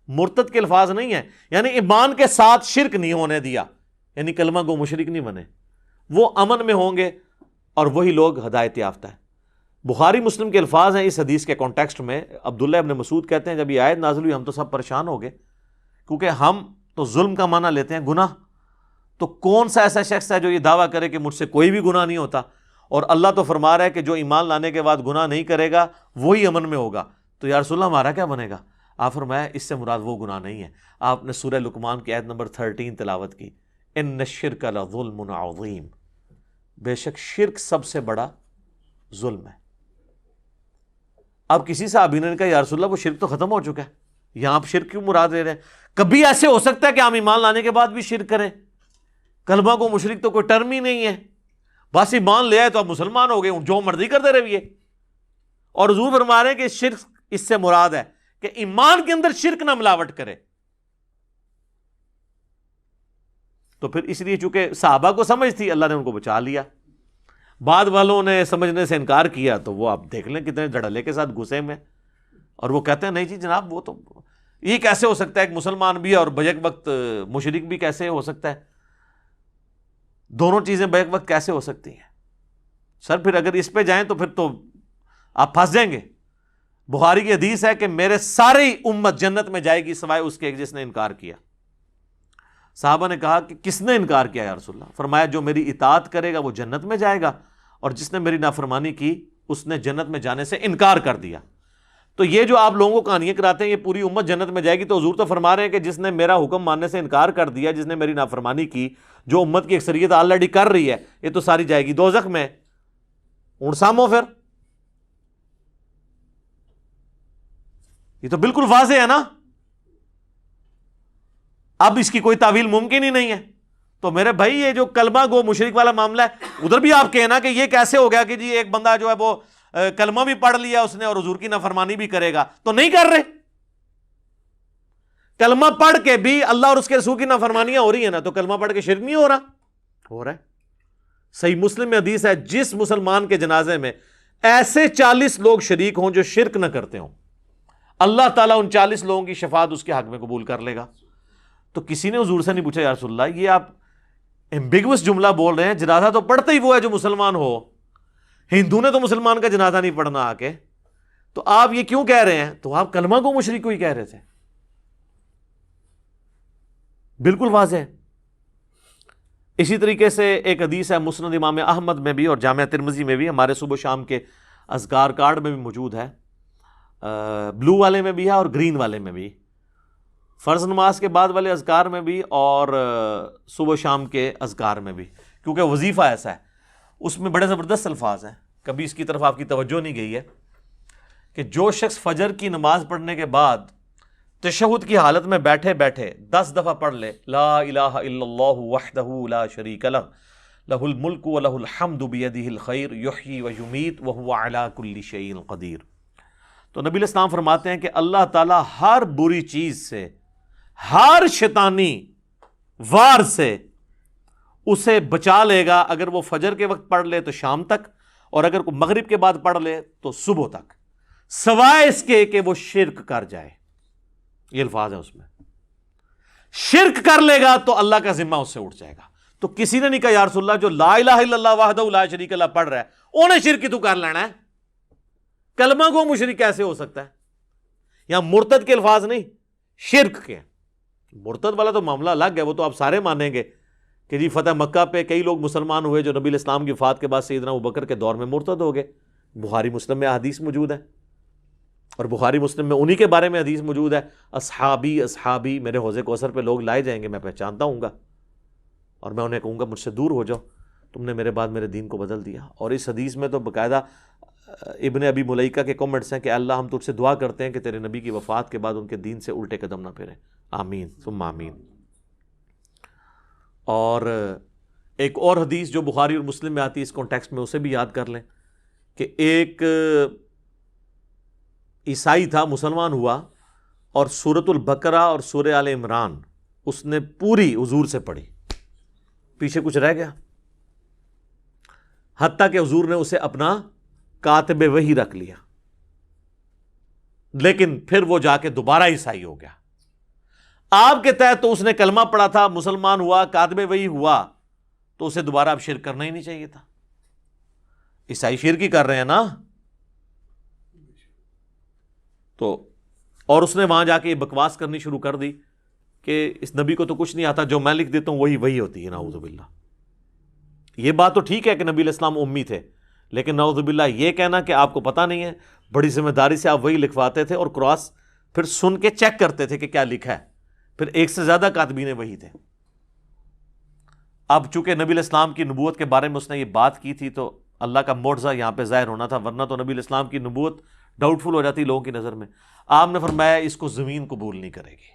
مرتد کے الفاظ نہیں ہیں، یعنی ایمان کے ساتھ شرک نہیں ہونے دیا، یعنی کلمہ گو مشرک نہیں بنے، وہ امن میں ہوں گے اور وہی لوگ ہدایت یافتہ ہیں۔ بخاری مسلم کے الفاظ ہیں اس حدیث کے کانٹیکسٹ میں، عبداللہ ابن مسعود کہتے ہیں جب یہ آیت نازل ہوئی ہم تو سب پریشان ہو گئے، کیونکہ ہم تو ظلم کا معنی لیتے ہیں گناہ، تو کون سا ایسا شخص ہے جو یہ دعویٰ کرے کہ مجھ سے کوئی بھی گناہ نہیں ہوتا، اور اللہ تو فرما رہا ہے کہ جو ایمان لانے کے بعد گناہ نہیں کرے گا وہی امن میں ہوگا، تو یا رسول اللہ ہمارا کیا بنے گا؟ آپ فرمایا اس سے مراد وہ گناہ نہیں ہے۔ آپ نے سورہ لقمان کی آیت نمبر 13 تلاوت کی، ان الشرک لظلم عظیم، بے شک شرک سب سے بڑا ظلم ہے۔ اب کسی صحابی نے کہا یا رسول اللہ وہ شرک تو ختم ہو چکا ہے، یہاں آپ شرک کیوں مراد لے رہے ہیں؟ کبھی ایسے ہو سکتا ہے کہ ہم ایمان لانے کے بعد بھی شرک کریں؟ کلمہ کو مشرک تو کوئی ٹرم ہی نہیں ہے، بس ایمان لے آئے تو آپ مسلمان ہو گئے، جو مرضی کرتے رہیے۔ اور حضور فرما رہے ہیں کہ شرک اس سے مراد ہے کہ ایمان کے اندر شرک نہ ملاوٹ کرے۔ تو پھر اس لیے چونکہ صحابہ کو سمجھ تھی اللہ نے ان کو بچا لیا، بعد والوں نے سمجھنے سے انکار کیا تو وہ آپ دیکھ لیں کتنے دھڑلے کے ساتھ گھسے میں، اور وہ کہتے ہیں نہیں جی جناب وہ تو یہ کیسے ہو سکتا ہے، ایک مسلمان بھی اور بیک وقت مشرک بھی کیسے ہو سکتا ہے، دونوں چیزیں بیک وقت کیسے ہو سکتی ہیں؟ سر پھر اگر اس پہ جائیں تو پھر تو آپ پھنس جائیں گے۔ بخاری کی حدیث ہے کہ میرے ساری امت جنت میں جائے گی سوائے اس کے ایک جس نے انکار کیا۔ صحابہ نے کہا کہ کس نے انکار کیا یا رسول اللہ؟ فرمایا جو میری اطاعت کرے گا وہ جنت میں جائے گا، اور جس نے میری نافرمانی کی اس نے جنت میں جانے سے انکار کر دیا۔ تو یہ جو آپ لوگوں کو کہانیاں کراتے ہیں یہ پوری امت جنت میں جائے گی، تو حضور تو فرما رہے ہیں کہ جس نے میرا حکم ماننے سے انکار کر دیا، جس نے میری نافرمانی کی، جو امت کی اکثریت آلریڈی کر رہی ہے، یہ تو ساری جائے گی دوزخ میں۔ اونٹ سامو پھر یہ تو بالکل واضح ہے نا، اب اس کی کوئی تعویل ممکن ہی نہیں ہے۔ تو میرے بھائی یہ جو کلمہ گو مشرک والا معاملہ ہے ادھر بھی آپ کہنا کہ یہ کیسے ہو گیا کہ جی ایک بندہ جو ہے وہ کلمہ بھی پڑھ لیا اس نے اور حضور کی نافرمانی بھی کرے گا، تو نہیں کر رہے، کلمہ پڑھ کے بھی اللہ اور اس کے رسول کی نافرمانیاں ہو رہی ہیں نا، تو کلمہ پڑھ کے شرک نہیں ہو رہا ہے۔ صحیح مسلم میں حدیث ہے جس مسلمان کے جنازے میں ایسے 40 لوگ شریک ہوں جو شرک نہ کرتے ہوں، اللہ تعالیٰ ان 40 لوگوں کی شفاعت اس کے حق میں قبول کر لے گا. تو کسی نے حضور سے نہیں پوچھا یا رسول اللہ یہ آپ ایمبیگوس جملہ بول رہے ہیں, جنازہ تو پڑھتا ہی وہ ہے جو مسلمان ہو, ہندو نے تو مسلمان کا جنازہ نہیں پڑھنا آ کے, تو آپ یہ کیوں کہہ رہے ہیں؟ تو آپ کلمہ کو مشرک کو ہی کہہ رہے تھے. بالکل واضح ہے. اسی طریقے سے ایک حدیث ہے مسند امام احمد میں بھی اور جامعہ ترمذی میں بھی, ہمارے صبح و شام کے اذکار کارڈ میں بھی موجود ہے, بلو والے میں بھی ہے اور گرین والے میں بھی, فرض نماز کے بعد والے اذکار میں بھی اور صبح و شام کے اذکار میں بھی, کیونکہ وظیفہ ایسا ہے اس میں بڑے زبردست الفاظ ہیں. کبھی اس کی طرف آپ کی توجہ نہیں گئی ہے کہ جو شخص فجر کی نماز پڑھنے کے بعد تشہد کی حالت میں بیٹھے بیٹھے 10 دفعہ پڑھ لے لا الہ الا اللہ وحدہ لا شریک لہ لہ الملک و لہ الحمد بیدہ الخیر یحیی و یمیت وہو علی کل شیء قدیر, تو نبی علیہ السلام فرماتے ہیں کہ اللہ تعالیٰ ہر بری چیز سے, ہر شیطانی وار سے اسے بچا لے گا اگر وہ فجر کے وقت پڑھ لے تو شام تک, اور اگر وہ مغرب کے بعد پڑھ لے تو صبح تک, سوائے اس کے کہ وہ شرک کر جائے. یہ الفاظ ہیں اس میں, شرک کر لے گا تو اللہ کا ذمہ اس سے اٹھ جائے گا. تو کسی نے نہیں کہا یا رسول اللہ جو لا الہ الا اللہ وحدہ لا شریک لہ پڑھ رہا ہے انہیں شرک کی تو کر لینا ہے, کلمہ کو مشرک کیسے ہو سکتا ہے؟ یہاں مرتد کے الفاظ نہیں, شرک کے. مرتد والا تو معاملہ الگ ہے, وہ تو آپ سارے مانیں گے کہ جی فتح مکہ پہ کئی لوگ مسلمان ہوئے جو نبی علیہ السلام کی وفات کے بعد سیدنا ابوبکر کے دور میں مرتد ہو گئے. بخاری مسلم میں حدیث موجود ہے, اور بخاری مسلم میں انہی کے بارے میں حدیث موجود ہے, اصحابی اصحابی, میرے حوض کوثر پہ لوگ لائے جائیں گے, میں پہچانتا ہوں گا اور میں انہیں کہوں گا مجھ سے دور ہو جاؤ, تم نے میرے بعد میرے دین کو بدل دیا. اور اس حدیث میں تو باقاعدہ ابن ابی ملیکہ کے کمنٹس ہیں کہ اللہ ہم تجھ سے دعا کرتے ہیں کہ تیرے نبی کی وفات کے بعد ان کے دین سے الٹے قدم نہ پھریں, آمین ثم آمین. اور ایک اور حدیث جو بخاری اور مسلم میں آتی ہے اس کانٹیکسٹ میں, اسے بھی یاد کر لیں کہ ایک عیسائی تھا, مسلمان ہوا اور سورۃ البقرہ اور سورہ آل عمران اس نے پوری حضور سے پڑھی, پیچھے کچھ رہ گیا, حتیٰ کہ حضور نے اسے اپنا کاتب وحی رکھ لیا, لیکن پھر وہ جا کے دوبارہ عیسائی ہو گیا. آپ کے تحت تو اس نے کلمہ پڑھا تھا, مسلمان ہوا, کاتب وحی ہوا, تو اسے دوبارہ اب شرک کرنا ہی نہیں چاہیے تھا. عیسائی شرک ہی کر رہے ہیں نا. تو اور اس نے وہاں جا کے یہ بکواس کرنی شروع کر دی کہ اس نبی کو تو کچھ نہیں آتا, جو میں لکھ دیتا ہوں وہی ہوتی ہے, نعوذ باللہ. یہ بات تو ٹھیک ہے کہ نبی علیہ السلام امی تھے, لیکن نعوذ باللہ یہ کہنا کہ آپ کو پتہ نہیں ہے, بڑی ذمہ داری سے آپ وہی لکھواتے تھے اور کراس پھر سن کے چیک کرتے تھے کہ کیا لکھا ہے, پھر ایک سے زیادہ کاتبین وہی تھے. اب چونکہ نبی علیہ السلام کی نبوت کے بارے میں اس نے یہ بات کی تھی تو اللہ کا معجزہ یہاں پہ ظاہر ہونا تھا, ورنہ تو نبی علیہ السلام کی نبوت ڈاؤٹ فل ہو جاتی لوگوں کی نظر میں. آپ نے فرمایا اس کو زمین قبول نہیں کرے گی.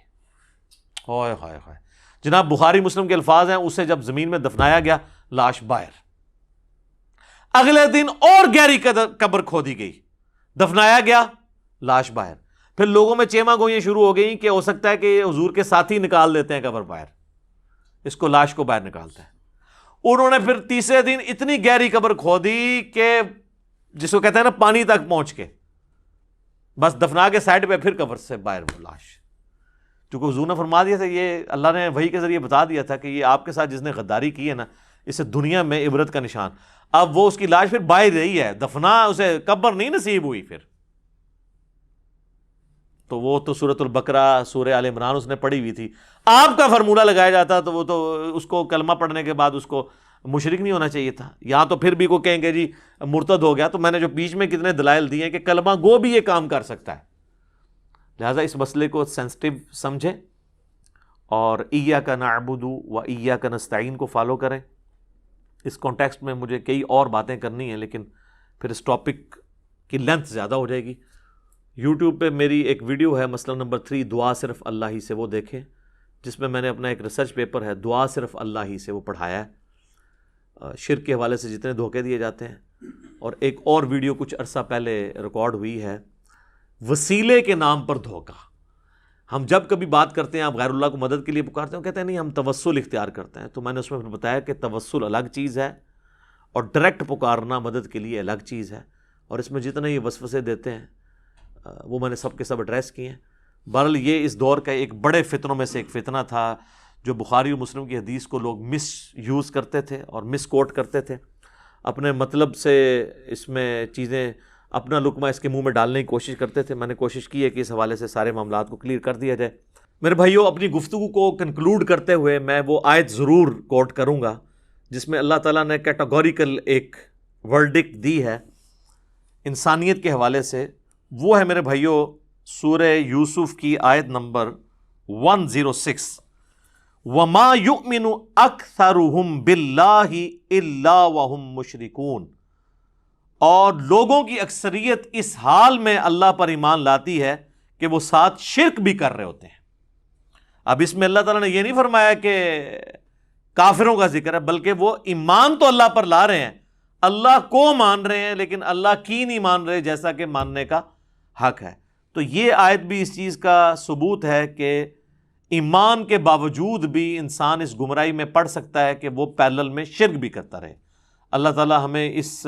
ہائے ہائے ہائے. جناب بخاری مسلم کے الفاظ ہیں, اسے جب زمین میں دفنایا گیا لاش باہر, اگلے دن اور گہری قبر کھودی گئی, دفنایا گیا لاش باہر. پھر لوگوں میں چیما گوئیاں شروع ہو گئیں کہ ہو سکتا ہے کہ حضور کے ساتھی نکال دیتے ہیں قبر باہر, اس کو لاش کو باہر نکالتے ہیں. انہوں نے پھر تیسرے دن اتنی گہری قبر کھودی کہ جس کو کہتے ہیں نا پانی تک پہنچ کے, بس دفنا کے سائڈ پہ پھر قبر سے باہر وہ لاش. چونکہ حضور نے فرما دیا تھا, یہ اللہ نے وحی کے ذریعے بتا دیا تھا کہ یہ آپ کے ساتھ جس نے غداری کی ہے نا, اسے دنیا میں عبرت کا نشان. اب وہ اس کی لاش پھر باہر رہی ہے, دفنا اسے قبر نہیں نصیب ہوئی پھر. تو وہ تو سورۃ البقرہ سورہ آل عمران اس نے پڑھی ہوئی تھی. آپ کا فارمولہ لگایا جاتا تو وہ تو اس کو کلمہ پڑھنے کے بعد اس کو مشرک نہیں ہونا چاہیے تھا. یہاں تو پھر بھی کو کہیں گے جی مرتد ہو گیا, تو میں نے جو بیچ میں کتنے دلائل دیے ہیں کہ کلمہ گو بھی یہ کام کر سکتا ہے. لہٰذا اس مسئلے کو سینسٹیو سمجھیں اور ایاک نعبد و ایاک نستعین کو فالو کریں. اس کانٹیکسٹ میں مجھے کئی اور باتیں کرنی ہیں, لیکن پھر اس ٹاپک کی لینتھ زیادہ ہو جائے گی. یوٹیوب پہ میری ایک ویڈیو ہے مسئلہ نمبر 3, دعا صرف اللہ ہی سے, وہ دیکھیں, جس میں میں نے اپنا ایک ریسرچ پیپر ہے دعا صرف اللہ ہی سے وہ پڑھایا ہے, شرک کے حوالے سے جتنے دھوکے دیے جاتے ہیں. اور ایک اور ویڈیو کچھ عرصہ پہلے ریکارڈ ہوئی ہے, وسیلے کے نام پر دھوکہ. ہم جب کبھی بات کرتے ہیں آپ غیر اللہ کو مدد کے لیے پکارتے ہیں, کہتے ہیں نہیں ہم توسل اختیار کرتے ہیں. تو میں نے اس میں بتایا کہ توسل الگ چیز ہے اور ڈائریکٹ پکارنا مدد کے لیے الگ چیز ہے. اور اس میں جتنے یہ وسوسے دیتے ہیں وہ میں نے سب کے سب ایڈریس کیے ہیں۔ بہرحال یہ اس دور کا ایک بڑے فتنوں میں سے ایک فتنہ تھا جو بخاری و مسلم کی حدیث کو لوگ مس یوز کرتے تھے اور مس کوٹ کرتے تھے، اپنے مطلب سے اس میں چیزیں اپنا لقمہ اس کے منہ میں ڈالنے کی کوشش کرتے تھے۔ میں نے کوشش کی ہے کہ اس حوالے سے سارے معاملات کو کلیئر کر دیا جائے۔ میرے بھائیوں، اپنی گفتگو کو کنکلوڈ کرتے ہوئے میں وہ آیت ضرور کوٹ کروں گا جس میں اللہ تعالیٰ نے کیٹاگوریکل ایک ورڈکٹ دی ہے انسانیت کے حوالے سے۔ وہ ہے میرے بھائیوں سورہ یوسف کی آیت نمبر 106، وَمَا يُؤْمِنُ أَكْثَرُهُمْ بِاللَّهِ إِلَّا وَهُمْ مُشْرِكُونَ، اور لوگوں کی اکثریت اس حال میں اللہ پر ایمان لاتی ہے کہ وہ ساتھ شرک بھی کر رہے ہوتے ہیں۔ اب اس میں اللہ تعالیٰ نے یہ نہیں فرمایا کہ کافروں کا ذکر ہے، بلکہ وہ ایمان تو اللہ پر لا رہے ہیں، اللہ کو مان رہے ہیں، لیکن اللہ کی نہیں مان رہے جیسا کہ ماننے کا حق ہے۔ تو یہ آیت بھی اس چیز کا ثبوت ہے کہ ایمان کے باوجود بھی انسان اس گمراہی میں پڑ سکتا ہے کہ وہ پیرلل میں شرک بھی کرتا رہے۔ اللہ تعالیٰ ہمیں اس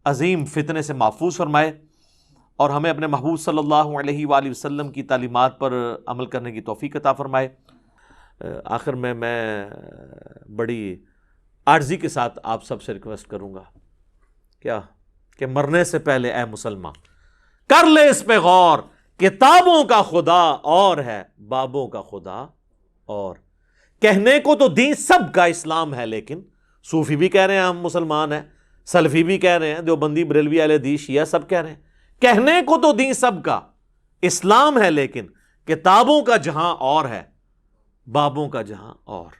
عظیم فتنے سے محفوظ فرمائے اور ہمیں اپنے محبوب صلی اللہ علیہ وآلہ وسلم کی تعلیمات پر عمل کرنے کی توفیق عطا فرمائے۔ آخر میں بڑی عاجزی کے ساتھ آپ سب سے ریکویسٹ کروں گا کیا کہ مرنے سے پہلے اے مسلمان کر لے اس پہ غور، کتابوں کا خدا اور ہے، بابوں کا خدا اور۔ کہنے کو تو دین سب کا اسلام ہے، لیکن صوفی بھی کہہ رہے ہیں ہم مسلمان ہیں، سلفی بھی کہہ رہے ہیں، دیوبندی بریلوی اہل حدیث شیعہ سب کہہ رہے ہیں کہنے کو تو دین سب کا اسلام ہے، لیکن کتابوں کا جہاں اور ہے، بابوں کا جہاں اور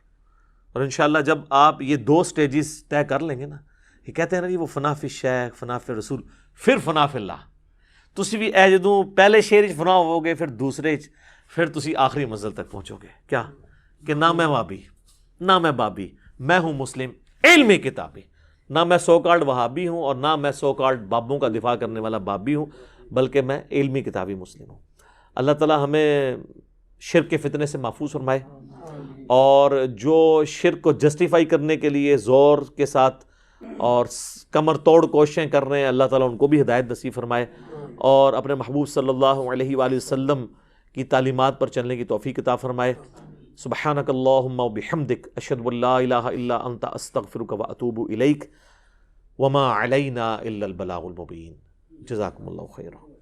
انشاءاللہ جب آپ یہ دو سٹیجز طے کر لیں گے نا، یہ کہتے ہیں نا جی وہ فنا فی شیخ، فنا فی رسول، پھر فنا فی اللہ، تسی بھی اے جدوں پہلے شعر فنا ہو گے، پھر دوسرے پھر تسی آخری منزل تک پہنچو گے، کیا کہ نہ میں وہابی نہ میں بابی، میں ہوں مسلم علمی کتابی، نہ میں سو کالڈ وہابی ہوں اور نہ میں سو کالڈ بابوں کا دفاع کرنے والا بابی ہوں، بلکہ میں علمی کتابی مسلم ہوں۔ اللہ تعالیٰ ہمیں شرک کے فتنے سے محفوظ فرمائے، اور جو شرک کو جسٹیفائی کرنے کے لیے زور کے ساتھ اور کمر توڑ کوششیں کر رہے ہیں، اللہ تعالیٰ ان کو بھی ہدایت نصیب فرمائے، اور اپنے محبوب صلی اللہ علیہ وآلہ وسلم کی تعلیمات پر چلنے کی توفیق عطا فرمائے۔ سبحانک اللہم و بحمدک، اشہد ان لا الہ الا انت، استغفرک و اتوب الیک، وما علینا الا البلاغ المبین۔ جزاکم اللہ خیرا۔